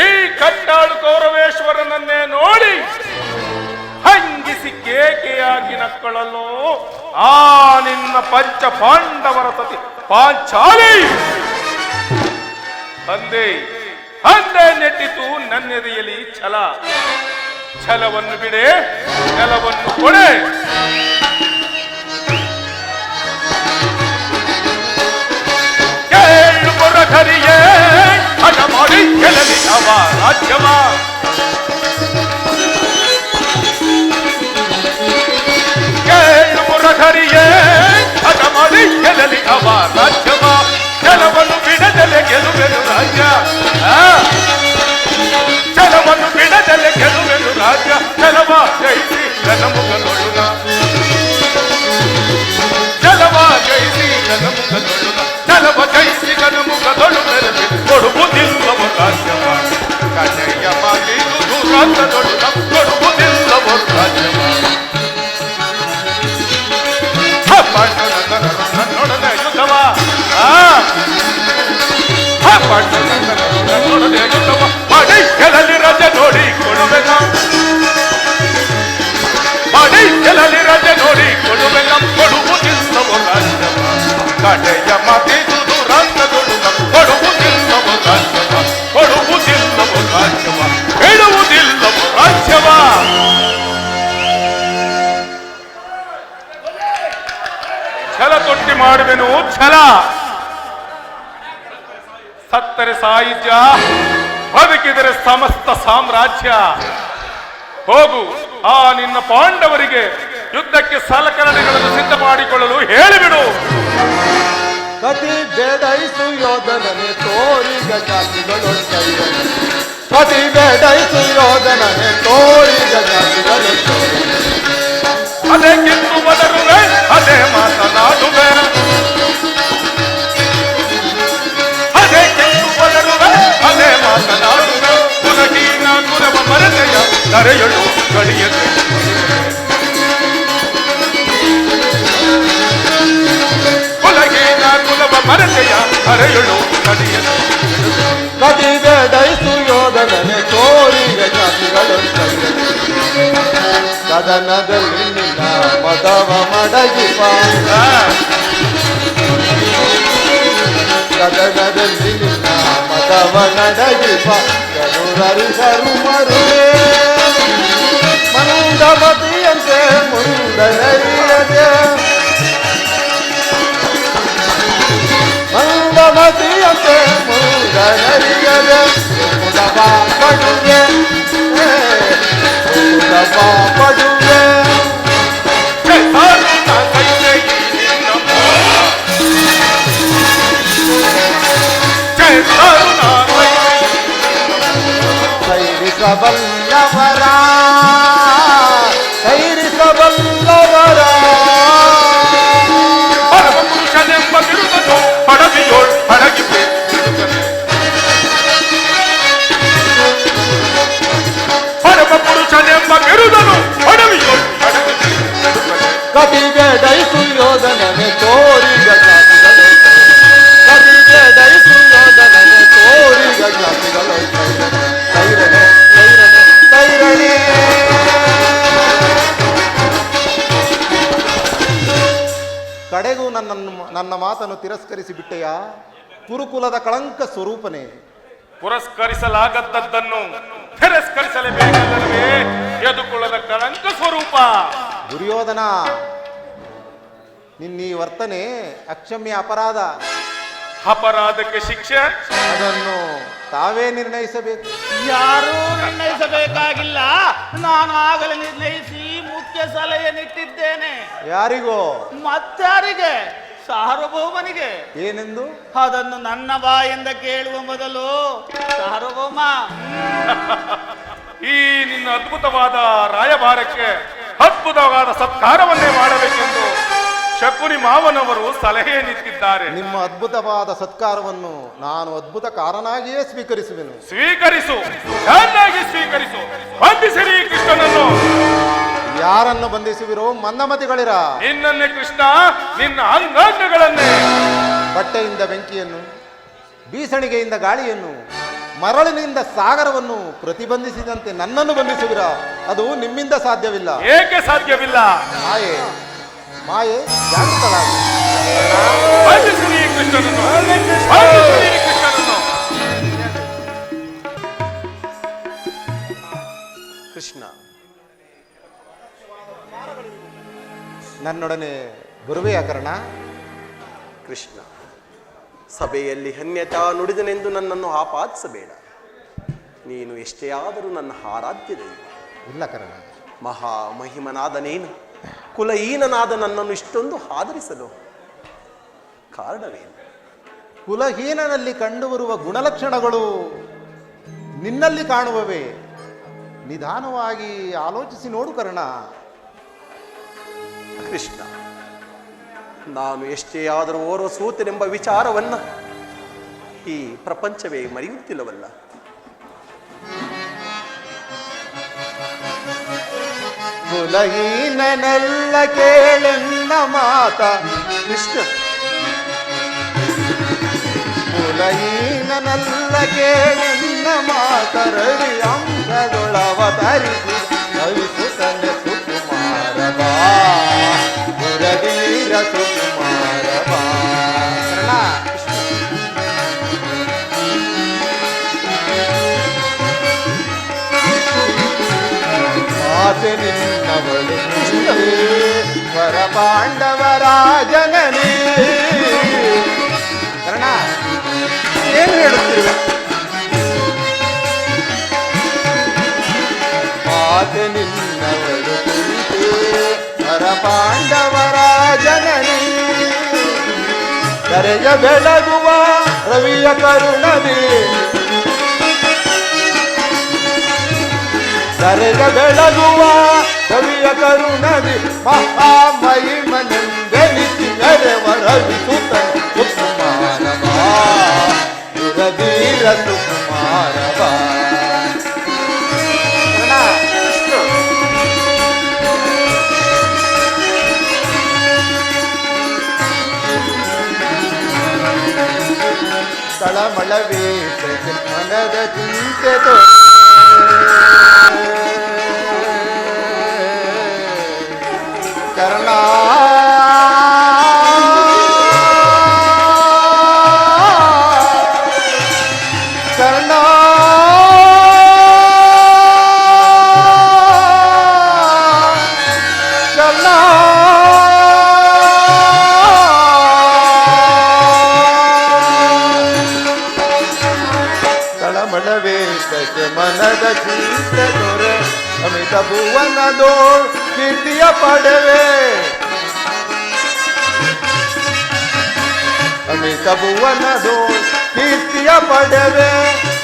ಈ ಕಟ್ಟಾಳು ಕೌರವೇಶ್ವರನನ್ನೇ ನೋಡಿ ಹಂಗಿಸಿ ಕೇಕೆಯಾಗಿ ನಕ್ಕಳಲು ಆ ನಿನ್ನ ಪಂಚ ಪಾಂಡವರ ಸತಿ ಪಾಂಚಾಲಿ ಅಂದೇ ನೆಟ್ಟಿತು ನನ್ನೆದೆಯಲ್ಲಿ ಛಲ. ಛಲವನ್ನು ಬಿಡೆ, ನೆಲವನ್ನು ಕೊಡೆ. ಕೇಳು ಮೊರಧರಿಯೇ, ಹಠ ಮಾಡಿ ಗೆಲ್ಲಲಿ ಅವ ರಾಜ್ಯವ. ಕೇಳು ಮೊರಧರಿಯೇ, ಹಠ ಮಾಡಿ ಗೆಲ್ಲಲಿ ಅವ ರಾಜ್ಯವ. ಛಲವನ್ನು ಬಿಡದಲೆ ಗೆಲುವೆನು ರಾಜ್ಯ, ಛಲವನ್ನು ಬಿಡದಲೆ ಗೆಲುವೆನು ರಾಜ್ಯ. ಛಲವ ಜಯಿಸಿ ನನ್ನ ಮುಗಲೊಳುನ, ಛಲವ ಜಯಿಸಿ ನನ್ನ ಮುಗಲೊಳುನ, ಛಲವ ಜಯಿಸಿ ನನ್ನ ಮುಗಲೊಳು ಕೊಡುವುದಿಲ್ಲವೋ ರಾಜ್ಯವ. ಕಡೆಯ ಮಾಗಿದು ದುರಂತದೊಳುನ ಕೊಡುವುದಿಲ್ಲವೋ ರಾಜ್ಯವ. ನನ್ನೊಡನೆ ಯುದ್ಧವ, ನನ್ನೊಡನೆ ಯುದ್ಧವ ಮಾಡಿ ಗೆಲ್ಲಲಿ ರಜೆ ನೋಡಿ ಕೊಡುವೆನ, ಮಾಡಿ ಗೆಲ್ಲಲಿ ರಜೆ ನೋಡಿ ಕೊಡುವೆನ. ಕೊಡುವುದಿಲ್ಲವೋ ರಾಜ್ಯವ. ಕಡೆಯ ಮಾತಿದು ದುರಂತದೊಳುನ ಕೊಡುವುದಿಲ್ಲವೋ ರಾಜ್ಯವ, ಕೊಡುವುದಿಲ್ಲವೋ ರಾಜ್ಯವ, ಬಿಡುವುದಿಲ್ಲವೋ ರಾಜ್ಯವ. ಛಲ ತೊಟ್ಟಿ ಮಾಡುವೆನು ಛಲ. ಸತ್ತರೆ ಸಾಹಿತ್ಯ, ಬದುಕಿದರೆ ಸಮಸ್ತ ಸಾಮ್ರಾಜ್ಯ. ಹೋಗು, ಆ ನಿನ್ನ ಪಾಂಡವರಿಗೆ ಯುದ್ಧಕ್ಕೆ ಸಲಕರಣೆಗಳನ್ನು ಸಿದ್ಧ ಮಾಡಿಕೊಳ್ಳಲು ಹೇಳಿಬಿಡು. ಕತಿ ಬೇಡೈಸು ಯೋಧನನೆ ತೋರಿಗ ಜಾತಿಗಳು, ಕತಿ ಬೇಡೈಸು ಯೋಧನನೆ ತೋರಿಗ ಜಾತಿಗಳು. ಅದೇ ಕಿತ್ತು ಬದರುವೆ, ಅದೇ ಮಾತನಾಡುವೆ, ಅದೇ ಕಿತ್ತು ಬದರುವೆ, ಅದೇ ಮಾತನಾಡುವೆ. ಕುಲಹೀನ ಕುಲವ ಮರೆತೆಯ ಕರೆಯಳು ಕಳಿಯದೆ, ಕುಲಹೀನ ಕುಲವ ಮರೆತೆಯ ಕರೆಯಳು ಕಳಿಯದೆ. ಕತಿ ಬೇಡೈಸು ಯೋಧನನೆ ತೋರಿಗ ಜಾತಿಗಳು. ಕದನದಲ್ಲಿ ನಿನ್ನ ಮದವ ಮಡಗಿಪ, ಕದನದಲ್ಲಿ ನಿನ್ನ ಮದವ ನಡಗಿಪ. ಕರುರರಿಸರು ಮರುವೆ ಮಂದಮತಿಯಂತೆ ಮುಂದರಿಯದೆ, ಮಂದಮತಿಯಂತೆ ಮುಂದರಿಯದೆ. ಮುದವ ಪಡುವೆ, ಮುದವ ಪಡುವೆ. ಸೈರಿಸಬಲ್ಲವರ, ಸೈರಿಸಬಲ್ಲವರ. ಪರಮ ಪುರುಷನೆಂಬ ಬಿರುದನು ಪಡವಿಯೋಳ್ ಪಡಗಿವೆ. ಪರಮ ಪುರುಷನೆಂಬ ಬಿರುದನು ಪಡವಿಯೋಳ್ ಪಡಗಿವೆ. ಕತಿಗೆ ಡೈಸು ಯೋಧನನೆ ತೋರಿಗ ಜಾತಿಗಳು, ಕತಿಗೆ ಡೈಸು ಯೋಧನನೆ ತೋರಿಗ ಜಾತಿಗಳು. ಸೈರನೆ ಸೈರನೆ ಸೈರನೆ. ಕಡೆಗೂ ನನ್ನ ಮಾತನ್ನು ತಿರಸ್ಕರಿಸಿ ಬಿಟ್ಟೆಯಾ? ಕುರುಕುಲದ ಕಳಂಕ ಸ್ವರೂಪನೇ, ಪುರಸ್ಕರಿಸಲಾಗದ್ದನ್ನು ತಿರಸ್ಕರಿಸಲೇಬೇಕಲ್ಲವೇ ಯದುಕುಲದ ಕಳಂಕ ಸ್ವರೂಪ. ದುರ್ಯೋಧನ, ನಿನ್ನೀ ವರ್ತನೆ ಅಕ್ಷಮ್ಯ ಅಪರಾಧ. ಅಪರಾಧಕ್ಕೆ ಶಿಕ್ಷೆ ಅದನ್ನು ತಾವೇ ನಿರ್ಣಯಿಸಬೇಕು. ಯಾರೂ ನಿರ್ಣಯಿಸಬೇಕಾಗಿಲ್ಲ, ನಾನು ಆಗಲೇ ನಿರ್ಣಯಿಸಿ ಮುಖ್ಯ ಸಲಹೆಯನ್ನಿಟ್ಟಿದ್ದೇನೆ. ಯಾರಿಗೋ? ಮತ್ತಾರಿಗೆ? ಸಾರ್ವಭೌಮನಿಗೆ. ಏನೆಂದು? ಅದನ್ನು ನನ್ನ ಬಾಯಿಂದ ಕೇಳುವ ಮೊದಲು ಸಾರ್ವಭೌಮ, ಈ ನಿನ್ನ ಅದ್ಭುತವಾದ ರಾಯಭಾರಕ್ಕೆ ಅದ್ಭುತವಾದ ಸತ್ಕಾರವನ್ನೇ ಮಾಡಬೇಕೆಂದು ಶಕುನಿ ಮಾವನವರು ಸಲಹೆಯನ್ನಿಟ್ಟಿದ್ದಾರೆ. ನಿಮ್ಮ ಅದ್ಭುತವಾದ ಸತ್ಕಾರವನ್ನು ನಾನು ಅದ್ಭುತ ಕಾರನಾಗಿಯೇ ಸ್ವೀಕರಿಸುವೆನು. ಸ್ವೀಕರಿಸು, ಚೆನ್ನಾಗಿ ಸ್ವೀಕರಿಸು. ಬಂಧಿಸಿರಿ ಕೃಷ್ಣನನ್ನು. ಯಾರನ್ನು ಬಂಧಿಸುವಿರೋ ಮಂದಮತಿಗಳಿರ? ನಿನ್ನನ್ನೇ ಕೃಷ್ಣ, ನಿನ್ನ ಅಂಗಾಂಗಗಳನ್ನೇ. ಬಟ್ಟೆಯಿಂದ ಬೆಂಕಿಯನ್ನು, ಬೀಸಣಿಗೆಯಿಂದ ಗಾಳಿಯನ್ನು, ಮರಳಿನಿಂದ ಸಾಗರವನ್ನು ಪ್ರತಿಬಂಧಿಸಿದಂತೆ ನನ್ನನ್ನು ಬಂಧಿಸುವಿರ? ಅದು ನಿಮ್ಮಿಂದ ಸಾಧ್ಯವಿಲ್ಲ. ಏಕೆ ಸಾಧ್ಯವಿಲ್ಲ? ಮಾಯೆ, ಮಾಯೆ ಜಾಗೃತಳಾಗು. ಬಂಧಿಸಿರಿ ಕೃಷ್ಣನನ್ನು, ಬಂಧಿಸಿರಿ ಕೃಷ್ಣನನ್ನು. ಕೃಷ್ಣ, ನನ್ನೊಡನೆ ಬರುವೆಯ ಕರ್ಣ? ಕೃಷ್ಣ, ಸಭೆಯಲ್ಲಿ ಅನ್ಯತಾ ನುಡಿದನೆಂದು ನನ್ನನ್ನು ಆಪಾದಿಸಬೇಡ. ನೀನು ಎಷ್ಟೇ ಆದರೂ ನನ್ನ ಆರಾಧ್ಯ ದೈವ. ಇಲ್ಲ ಕರ್ಣ. ಮಹಾಮಹಿಮನಾದ ನೀನು ಕುಲಹೀನನಾದ ನನ್ನನ್ನು ಇಷ್ಟೊಂದು ಆದರಿಸಲು ಕಾರಣವೇನು? ಕುಲಹೀನನಲ್ಲಿ ಕಂಡುಬರುವ ಗುಣಲಕ್ಷಣಗಳು ನಿನ್ನಲ್ಲಿ ಕಾಣುವವೇ? ನಿಧಾನವಾಗಿ ಆಲೋಚಿಸಿ ನೋಡು ಕರ್ಣ. ಕೃಷ್ಣ, ನಾನು ಎಷ್ಟೇ ಆದರೂ ಓರ್ವ ಸೂತನೆಂಬ ವಿಚಾರವನ್ನ ಈ ಪ್ರಪಂಚವೇ ಮರೆಯುತ್ತಿಲ್ಲವಲ್ಲ. ಕುಲಹೀನನೆಲ್ಲ ಕೇಳೆನ್ನ ಮಾತ. ಕೃಷ್ಣ, ಕುಲಹೀನನೆಲ್ಲ ಕೇಳೆನ್ನ ಮಾತ. ರವಿ ಅಂಶದೊಳವತರಿಸಿ ಕವಿಸುತ್ತನೆ ಸುಕುಮಾರ ಬಾ, ಗುರವೀರ ಸುಕುಮಾರ ಬಾ. ಕರ್ಣ, ಆಸೆ ನಿನ್ನವಳು ವರ ಪಾಂಡವರ ಜನನಿ. ಕರ್ಣ, ಏನು ಹೇಳುತ್ತಿರುವೆ? ಆಸೆ ನಿನ್ನವಳು ವರ ಪಾಂಡವರ ಜನನಿ. ಕರೆಯ ಬೆಳಗುವ ರವಿಯ ಕರುಣದಿ, ಕರೆಯ ಬೆಳಗುವ ರವಿಯ ಕರುಣದಿ. ಮಹಾಮಹಿಮನೆಂದೆನಿಸಿ ಮೆರೆವ ರವಿ ಸುತನ ಸುಕುಮಾರ ಬಾ, ಗುರವೀರ ಸುಕುಮಾರ ಬಾ. ತಳಮಳವೇ ಮನದ ಚಿಂತೆ ಕರ್ಣ. ಕರ್ಣ, ಕರ್ಣ, ತಳಮಳವೇ ಮನದ ಚಿಂತೆ ದೊರೆ. ಅಮಿತ ಭುವನದೋ ಕೀರ್ತಿಯ ಪಡೆವೆ, ಅಮಿತ ಭುವನದೋ ಕೀರ್ತಿಯ ಪಡೆವೆ.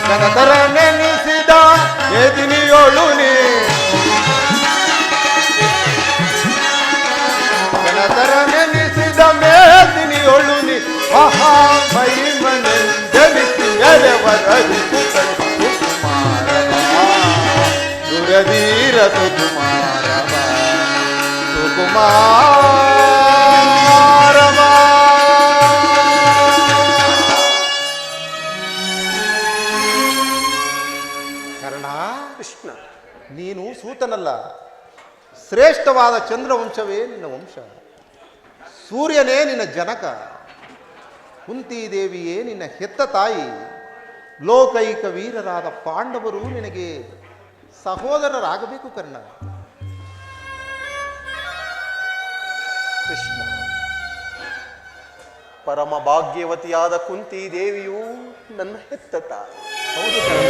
ಕನತರ ನೆನೆಸಿದ ಎದಿನಿಯೋಳು ನೀ, ಕನತರ ನೆನೆಸಿದ ಮೇದಿನಿಯೋಳು ನೀ. ಮಹಿಮನೆಂದೆನಿಸಿ ಎರೆವರವಿ ಸುಕುಮಾರ ಬಾ, ಗುರವೀರ ಸುಕುಮಾರ ಬಾ, ಸುಕುಮಾರ ಬಾ. ಕರ್ಣ, ಕೃಷ್ಣ, ನೀನು ಸೂತನಲ್ಲ, ಶ್ರೇಷ್ಠವಾದ ಚಂದ್ರವಂಶವೇ ನಿನ್ನ ವಂಶ. ಸೂರ್ಯನೇ ನಿನ್ನ ಜನಕ, ಕುಂತಿದೇವಿಯೇ ನಿನ್ನ ಹೆತ್ತ ತಾಯಿ. ಲೋಕೈಕ ವೀರರಾದ ಪಾಂಡವರು ನಿನಗೆ ಸಹೋದರರಾಗಬೇಕು ಕರ್ಣ. ಕೃಷ್ಣ, ಪರಮ ಭಾಗ್ಯವತಿಯಾದ ಕುಂತಿ ದೇವಿಯು ನನ್ನ ಹೆತ್ತ ತಾಯಿ. ಹೌದು ಕರ್ಣ.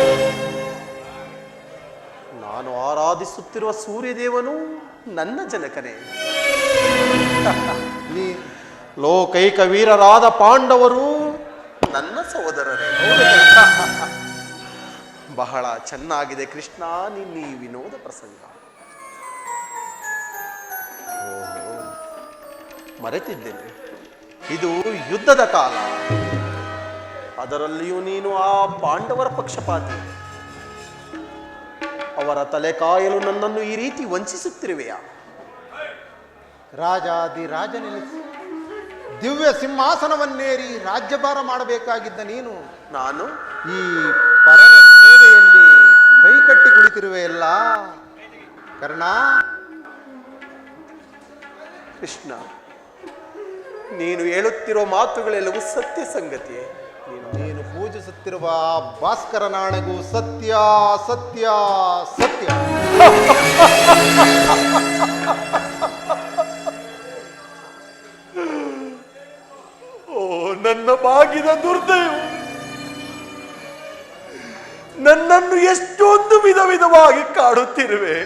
ನಾನು ಆರಾಧಿಸುತ್ತಿರುವ ಸೂರ್ಯದೇವನು ನನ್ನ ಜನಕನೇ. ನೀ ಲೋಕೈಕ ವೀರರಾದ ಪಾಂಡವರು ನನ್ನ ಸಹೋದರರೇ. ಬಹಳ ಚೆನ್ನಾಗಿದೆ ಕೃಷ್ಣ ನಿನ್ನ ಈ ವಿನೋದ ಪ್ರಸಂಗ. ಓಹೋ, ಮರೆತಿದ್ದೇನೆ, ಇದು ಯುದ್ಧದ ಕಾಲ. ಅದರಲ್ಲಿಯೂ ನೀನು ಆ ಪಾಂಡವರ ಪಕ್ಷಪಾತಿ. ಅವರ ತಲೆ ಕಾಯಲು ನನ್ನನ್ನು ಈ ರೀತಿ ವಂಚಿಸುತ್ತಿರುವೆಯಾ? ರಾಜಾದಿರಾಜ ನೆಲೆಸಿ ದಿವ್ಯ ಸಿಂಹಾಸನವನ್ನೇರಿ ರಾಜ್ಯಭಾರ ಮಾಡಬೇಕಾಗಿದ್ದ ನೀನು ನಾನು ಈ ಪರರ ಸೇವೆಯಲ್ಲಿ ಕೈಕಟ್ಟಿ ಕುಳಿತಿರುವೆಯಲ್ಲ ಕರ್ಣ. ಕೃಷ್ಣ, ನೀನು ಹೇಳುತ್ತಿರೋ ಮಾತುಗಳೆಲ್ಲವೂ ಸತ್ಯ ಸಂಗತಿಯೇ? ನೀನು ಪೂಜಿಸುತ್ತಿರುವ ಆ ಭಾಸ್ಕರ ನಾಣೆಗೂ ಸತ್ಯ ಸತ್ಯ ಸತ್ಯ. ಓ ನನ್ನ ಬಾಗಿದ ದುರ್ದೈವ, ನನ್ನನ್ನು ಎಷ್ಟೊಂದು ವಿಧ ವಿಧವಾಗಿ ಕಾಡುತ್ತಿರುವೆ.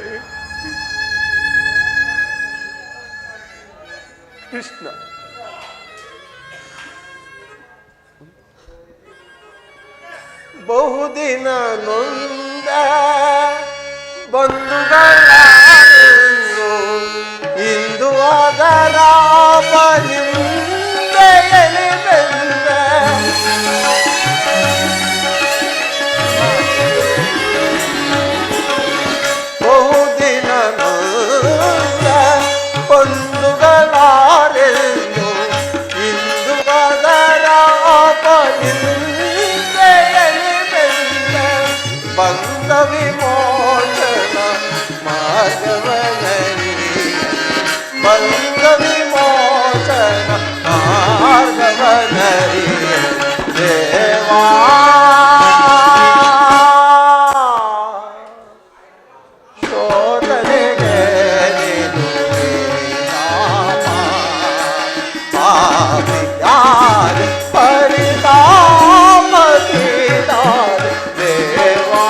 ಕೃಷ್ಣ, ಬಹುದಿನ ನೊಂದ ಬಂಧುಗಳ ಇಂದು ಅದರ ಬಲಿಂದೆಯಲಿ ಬಂದ ಬಹುದಿನ ನೊಂದ ಬಂಧುಗಳಾರೆಂದು ಇಂದು ಅದರ ಬಂದ ವಿಮೋಚನ ಮಾರ್ಗವನರಿ, ಬಂದ ವಿಮೋಚನ ಮಾರ್ಗವನರಿ ದೇವಾ. ಶೋಧನೆಗೆ ಪಾಪಿಯಾದ ಪರಿತಾಪತಿದಾದ ದೇವಾ.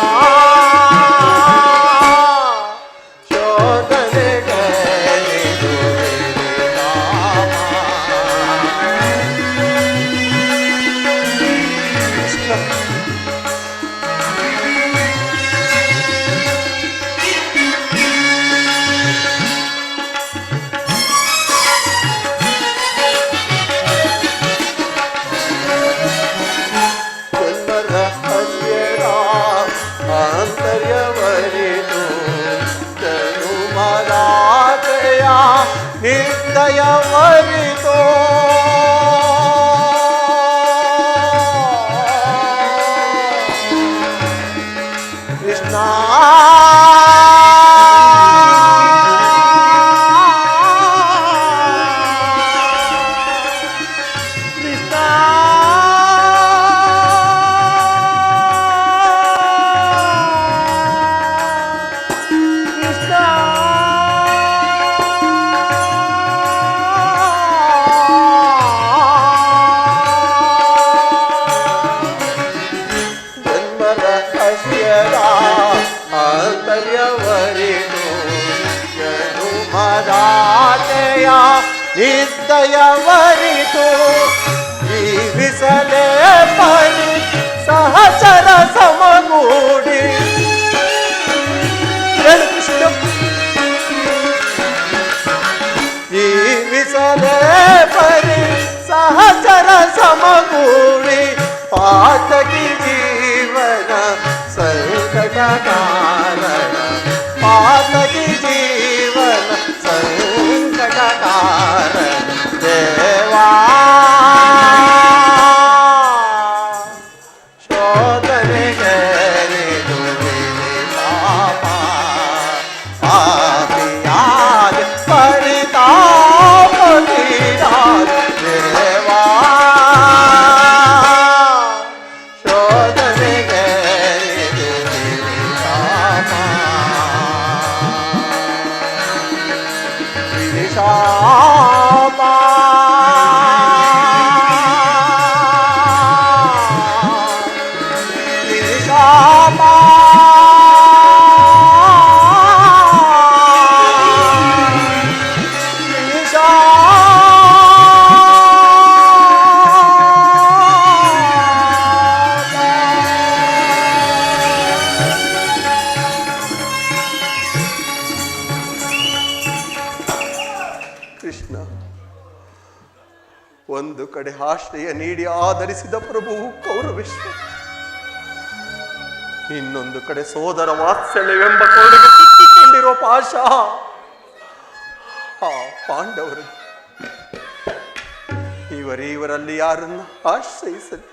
ನಿರ್ದಯವರಿತೋ ಕೃಷ್ಣ, ನಿರ್ದಯವರಿತು ಜೀವಿಸಲೇ ಪಡಿ ಸಹಚರ ಸಮಗೂಡಿ. ಕೃಷ್ಣ, ಜೀವಿಸಲೇ ಪಡಿ ಸಹಚರ ಸಮಗೂಡಿ ಪಾತಕಿ ಜೀವನ ಸಂಕಟ ಕಾರಣ, ಪಾತಕಿ ಜೀವನ ಸಂಕಟ ಕಾರಣ ದೇವಾ. ಶೋಧನೆಗೆ ಪಾಪಿಯಾದ ಪರಿತಾಪತಿದಾದ ದೇವಾ. ಶೋಧನೆಗೆ ರಾಮ ರಾಮ ಕೃಷ್ಣ, ಒಂದು ಕಡೆ ಆಶ್ರಯ ನೀಡಿ ಆಧರಿಸಿದ ಪ್ರಭುವು ಕೌರವೇಶ್ವರ, ಇನ್ನೊಂದು ಕಡೆ ಸೋದರ ವಾತ್ಸಲ್ಯವೆಂಬ ಕೋಡಿಗೆ ಸಿಕ್ಕಿಕೊಂಡಿರುವ ಪಾಶ ಆ ಪಾಂಡವರು. ಇವರಲ್ಲಿ ಯಾರನ್ನ ಆಶ್ರಯಿಸಲಿ,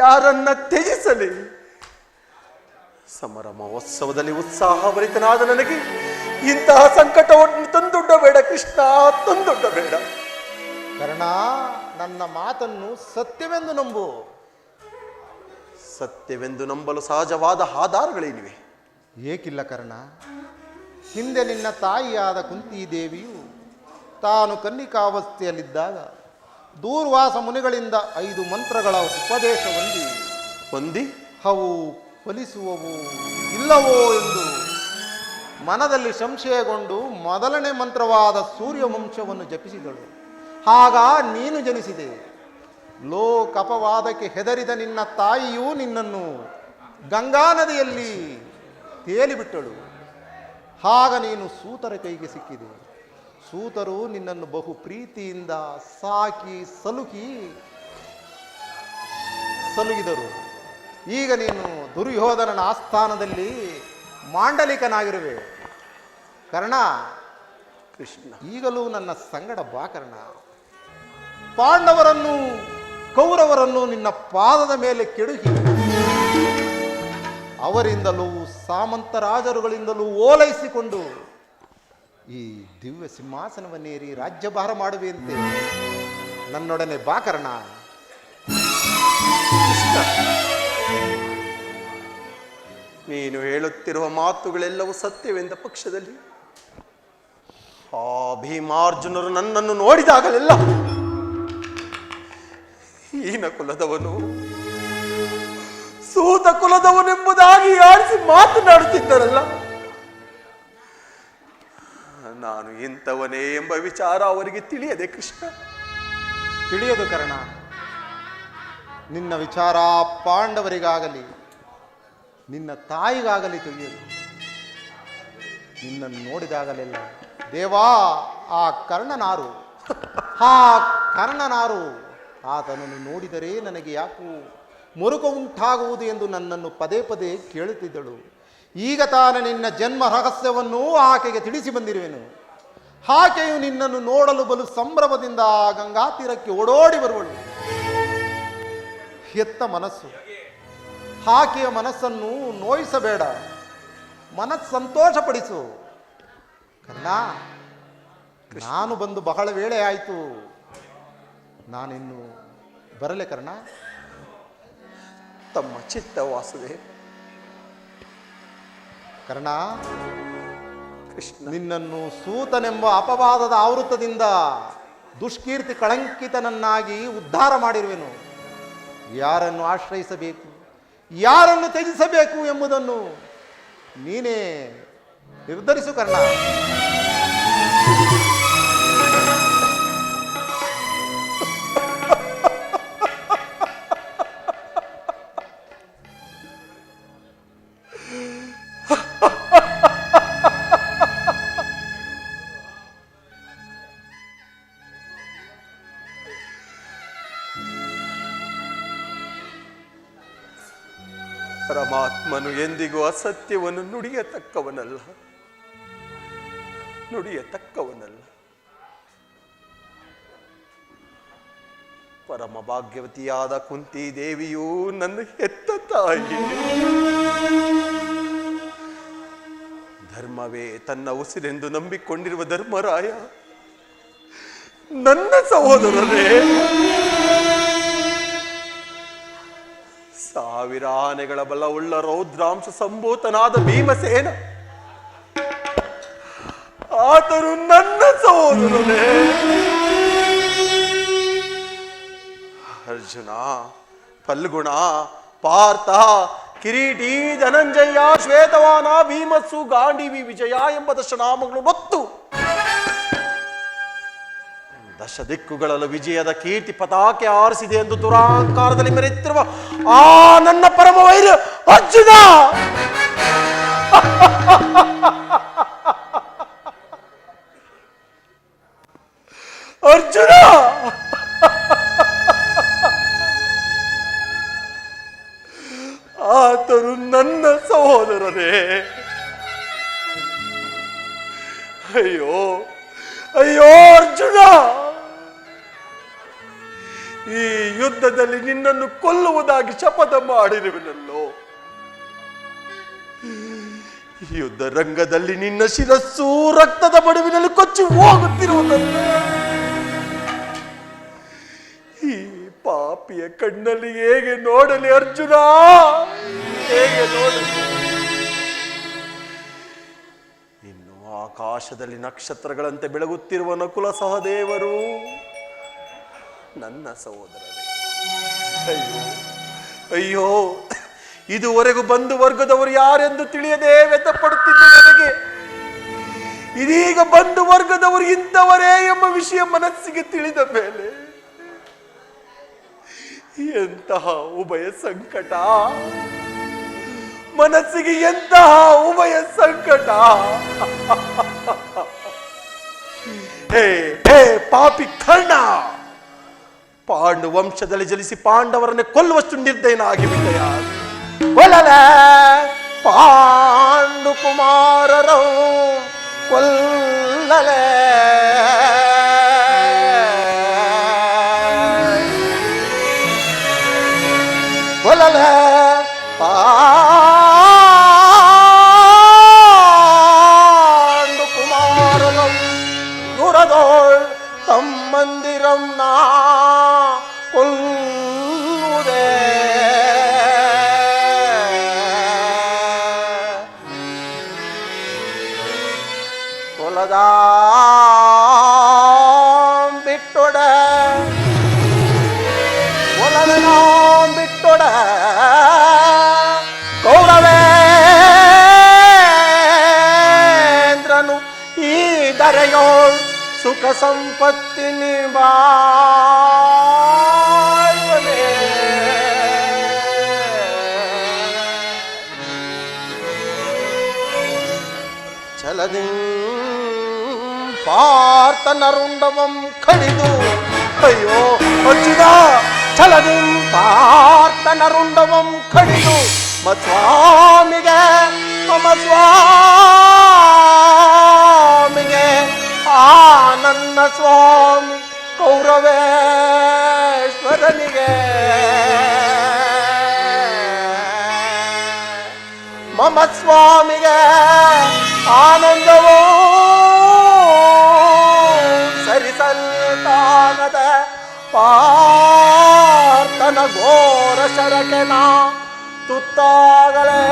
ಯಾರನ್ನ ತ್ಯಜಿಸಲಿ? ಸಮರ ಮಹೋತ್ಸವದಲ್ಲಿ ಉತ್ಸಾಹಭರಿತನಾದ ನನಗೆ ಇಂತಹ ಸಂಕಟವನ್ನು ತಂದೊಡ್ಡಬೇಡ ಕೃಷ್ಣ, ತಂದೊಡ್ಡಬೇಡ. ಕರ್ಣ, ನನ್ನ ಮಾತನ್ನು ಸತ್ಯವೆಂದು ನಂಬು. ಸತ್ಯವೆಂದು ನಂಬಲು ಸಹಜವಾದ ಆಧಾರಗಳೇನಿವೆ? ಏಕಿಲ್ಲ ಕರ್ಣ. ಹಿಂದೆ ನಿನ್ನ ತಾಯಿಯಾದ ಕುಂತಿದೇವಿಯು ತಾನು ಕನ್ನಿಕಾವಸ್ಥೆಯಲ್ಲಿದ್ದಾಗ ದೂರ್ವಾಸ ಮುನಿಗಳಿಂದ 5 ಮಂತ್ರಗಳ ಉಪದೇಶ ಹೊಂದಿ ಅವು ಫಲಿಸುವವು ಇಲ್ಲವೋ ಎಂದು ಮನದಲ್ಲಿ ಸಂಶಯಗೊಂಡು ಮೊದಲನೇ ಮಂತ್ರವಾದ ಸೂರ್ಯವಂಶವನ್ನು ಜಪಿಸಿದಳು. ಆಗ ನೀನು ಜನಿಸಿದೆ. ಲೋಕಪವಾದಕ್ಕೆ ಹೆದರಿದ ನಿನ್ನ ತಾಯಿಯು ನಿನ್ನನ್ನು ಗಂಗಾ ನದಿಯಲ್ಲಿ ತೇಲಿಬಿಟ್ಟಳು. ಆಗ ನೀನು ಸೂತರ ಕೈಗೆ ಸಿಕ್ಕಿದೆ. ಸೂತರು ನಿನ್ನನ್ನು ಬಹು ಪ್ರೀತಿಯಿಂದ ಸಾಕಿ ಸಲುಗಿದರು. ಈಗ ನೀನು ದುರ್ಯೋಧನನ ಆಸ್ಥಾನದಲ್ಲಿ ಮಾಂಡಲಿಕನಾಗಿರುವೆ. ಕರ್ಣ, ಕೃಷ್ಣ, ಈಗಲೂ ನನ್ನ ಸಂಗಡ ಬಾ ಕರ್ಣ. ಪಾಂಡವರನ್ನು ಕೌರವರನ್ನು ನಿನ್ನ ಪಾದದ ಮೇಲೆ ಕೆಡುಕಿ ಅವರಿಂದಲೂ ಸಾಮಂತ ರಾಜರುಗಳಿಂದಲೂ ಓಲೈಸಿಕೊಂಡು ಈ ದಿವ್ಯ ಸಿಂಹಾಸನವನ್ನೇರಿ ರಾಜ್ಯಭಾರ ಮಾಡುವೆಂತೆ ನನ್ನೊಡನೆ ಬಾ ಕರ್ಣ. ನೀನು ಹೇಳುತ್ತಿರುವ ಮಾತುಗಳೆಲ್ಲವೂ ಸತ್ಯವೆಂದ ಪಕ್ಷದಲ್ಲಿ ಆ ಭೀಮಾರ್ಜುನರು ನನ್ನನ್ನು ನೋಡಿದಾಗಲೆಲ್ಲ ಹೀನ ಕುಲದವನು, ಸೂತ ಕುಲದವನೆಂಬುದಾಗಿ ಆಡಿಸಿ ಮಾತನಾಡುತ್ತಿದ್ದರಲ್ಲ. ನಾನು ಇಂಥವನೇ ಎಂಬ ವಿಚಾರ ಅವರಿಗೆ ತಿಳಿಯದೆ ಕೃಷ್ಣ. ತಿಳಿಯದು ಕರ್ಣ. ನಿನ್ನ ವಿಚಾರ ಪಾಂಡವರಿಗಾಗಲಿ ನಿನ್ನ ತಾಯಿಗಾಗಲಿ ತಿಳಿಯದು. ನಿನ್ನನ್ನು ನೋಡಿದಾಗಲೆಲ್ಲ ದೇವಾ, ಆ ಕರ್ಣನಾರು, ಆ ಕರ್ಣನಾರು, ಆತನನ್ನು ನೋಡಿದರೆ ನನಗೆ ಯಾಕೋ ಮುರುಕ ಉಂಟಾಗುವುದು ಎಂದು ನನ್ನನ್ನು ಪದೇ ಪದೇ ಕೇಳುತ್ತಿದ್ದಳು. ಈಗ ತಾನು ನಿನ್ನ ಜನ್ಮ ರಹಸ್ಯವನ್ನು ಆಕೆಗೆ ತಿಳಿಸಿ ಬಂದಿರುವೆನು. ಆಕೆಯು ನಿನ್ನನ್ನು ನೋಡಲು ಬಲು ಸಂಭ್ರಮದಿಂದ ಗಂಗಾ ತೀರಕ್ಕೆ ಓಡೋಡಿ ಬರುವಳು. ಎತ್ತ ಮನಸ್ಸು, ಆಕೆಯ ಮನಸ್ಸನ್ನು ನೋಯಿಸಬೇಡ, ಸಂತೋಷಪಡಿಸು. ಕರ್ಣ, ನಾನು ಬಂದು ಬಹಳ ವೇಳೆ ಆಯಿತು, ನಾನಿನ್ನು ಬರಲೆ ಕರ್ಣ. ತಮ್ಮ ಚಿತ್ತ ವಾಸುದೆ. ಕರ್ಣ, ಕೃಷ್ಣ, ನಿನ್ನನ್ನು ಸೂತನೆಂಬ ಅಪವಾದದ ಆವೃತ್ತದಿಂದ ದುಷ್ಕೀರ್ತಿ ಕಳಂಕಿತನನ್ನಾಗಿ ಉದ್ಧಾರ ಮಾಡಿರುವೆನು. ಯಾರನ್ನು ಆಶ್ರಯಿಸಬೇಕು, ಯಾರನ್ನು ತ್ಯಜಿಸಬೇಕು ಎಂಬುದನ್ನು ನೀನೇ ನಿರ್ಧರಿಸು ಕರ್ಣ. ಪರಮಾತ್ಮನು ಎಂದಿಗೂ ಅಸತ್ಯವನ್ನು ನುಡಿಯತಕ್ಕವನಲ್ಲ. ಪರಮ ಭಾಗ್ಯವತಿಯಾದ ಕುಂತಿ ದೇವಿಯು ನನ್ನ ಹೆತ್ತ ತಾಯಿ. ಧರ್ಮವೇ ತನ್ನ ಉಸಿರೆಂದು ನಂಬಿಕೊಂಡಿರುವ ಧರ್ಮರಾಯ ನನ್ನ ಸಹೋದರರೇ. ಸಾವಿರ ಆನೆಗಳ ಬಲವುಳ್ಳ ರೌದ್ರಾಂಶ ಸಂಭೂತನಾದ ಭೀಮಸೇನ, ಆ ಆತನು ನನ್ನ ಸಹೋದರನೇ. ಅರ್ಜುನ, ಫಲ್ಗುಣ, ಪಾರ್ಥ, ಕಿರೀಟಿ, ಧನಂಜಯ, ಶ್ವೇತವಾನ, ಭೀಮಸ್ಸು, ಗಾಂಡೀವಿ, ವಿಜಯ ಎಂಬ ದಶನಾಮಗಳು ಹೊತ್ತು ದಶ ದಿಕ್ಕುಗಳಲ್ಲೂ ವಿಜಯದ ಕೀರ್ತಿ ಪತಾಕೆ ಆರಿಸಿದೆ ಎಂದು ದುರಾಂಕಾರದಲ್ಲಿ ಮೆರೆಯುತ್ತಿರುವ ಆ ನನ್ನ ಪರಮ ವೈರ್ಯ ಅರ್ಜುನ. ಅರ್ಜುನ, ಆತನು ನನ್ನ ಸಹೋದರನೇ. ಅಯ್ಯೋ ಅಯ್ಯೋ ಅರ್ಜುನ, ಈ ಯುದ್ಧದಲ್ಲಿ ನಿನ್ನನ್ನು ಕೊಲ್ಲುವುದಾಗಿ ಶಪಥ ಮಾಡಿರುವೆನಲ್ಲೋ. ಯುದ್ಧ ರಂಗದಲ್ಲಿ ನಿನ್ನ ಶಿರಸ್ಸು ರಕ್ತದ ಬಡುವಿನಲ್ಲಿ ಕೊಚ್ಚಿ ಹೋಗುತ್ತಿರುವುದಲ್ಲ. ಈ ಪಾಪಿಯ ಕಣ್ಣಲ್ಲಿ ಹೇಗೆ ನೋಡಲಿ ಅರ್ಜುನ, ಹೇಗೆ ನೋಡಲಿ? ಇನ್ನು ಆಕಾಶದಲ್ಲಿ ನಕ್ಷತ್ರಗಳಂತೆ ಬೆಳಗುತ್ತಿರುವ ನಕುಲ ಸಹದೇವರು ನನ್ನ ಸಹೋದರರೇ. ಅಯ್ಯೋ ಅಯ್ಯೋ, ಇದುವರೆಗೂ ಬಂಧು ವರ್ಗದವರು ಯಾರೆಂದು ತಿಳಿಯದೆ ವ್ಯಥಪಡುತ್ತಿದ್ದ ನನಗೆ ಇದೀಗ ಬಂಧು ವರ್ಗದವರು ಇಂಥವರೇ ಎಂಬ ವಿಷಯ ಮನಸ್ಸಿಗೆ ತಿಳಿದ ಮೇಲೆ ಎಂತಹ ಉಭಯ ಸಂಕಟ, ಮನಸ್ಸಿಗೆ ಎಂತಹ ಉಭಯ ಸಂಕಟ. ಹೇ ಹೇ ಪಾಪಿ ಕರ್ಣ, ಪಾಂಡು ವಂಶದಲ್ಲಿ ಜಲಿಸಿ ಪಾಂಡವರನ್ನೇ ಕೊಲ್ಲುವಷ್ಟು ನಿರ್ದಯನ ಆಗಿಬಿಟ್ಟೆಯ. ಕೊಲ್ಲಲೆ ಪಾಂಡು ಕುಮಾರರು ಕೊಲ್ಲಲೆ. ಕೊಲ್ಲಲೆ ಪಾಂಡು ಕುಮಾರರು ನುರದೋಳ್ ತಮ್ಮಂದಿರಂ ನಾ ಕೊಲ್ಲುವುದೇ. ಕೊಲದ ಬಿಟ್ಟೊಡ ಕೊಲದ ಬಿಟ್ಟೊಡ ಕೌರವೇಂದ್ರನು ಈ ದರೆಯೋಳ್ ಸುಖ ಸಂಪತ್ತಿ ನಿಭಾಯಿಸುವನೇ. ಛಲದಿ ಪಾರ್ಥನರುಂಡವಂ ಕಡಿದು. ಅಯ್ಯೋ ಅರ್ಜುನ, ಛಲದಿ ಪಾರ್ಥನರುಂಡವಂ ಕಡಿದು ಮತ್ಸ್ವಾಮಿಗೆ ಮಮ ಸ್ವಾಮಿಗೆ ಆ ನನ್ನ ಸ್ವಾಮಿ ಕೌರವೇಶ್ವರನಿಗೆ ಮಮ ಸ್ವಾಮಿಗೆ ಆನಂದವೋ ಸರಿಸಲ್ತಾನದ ಪಾರ್ಥನ ಘೋರ ಶರಕೆನ ತುತ್ತಾಗಲೇ.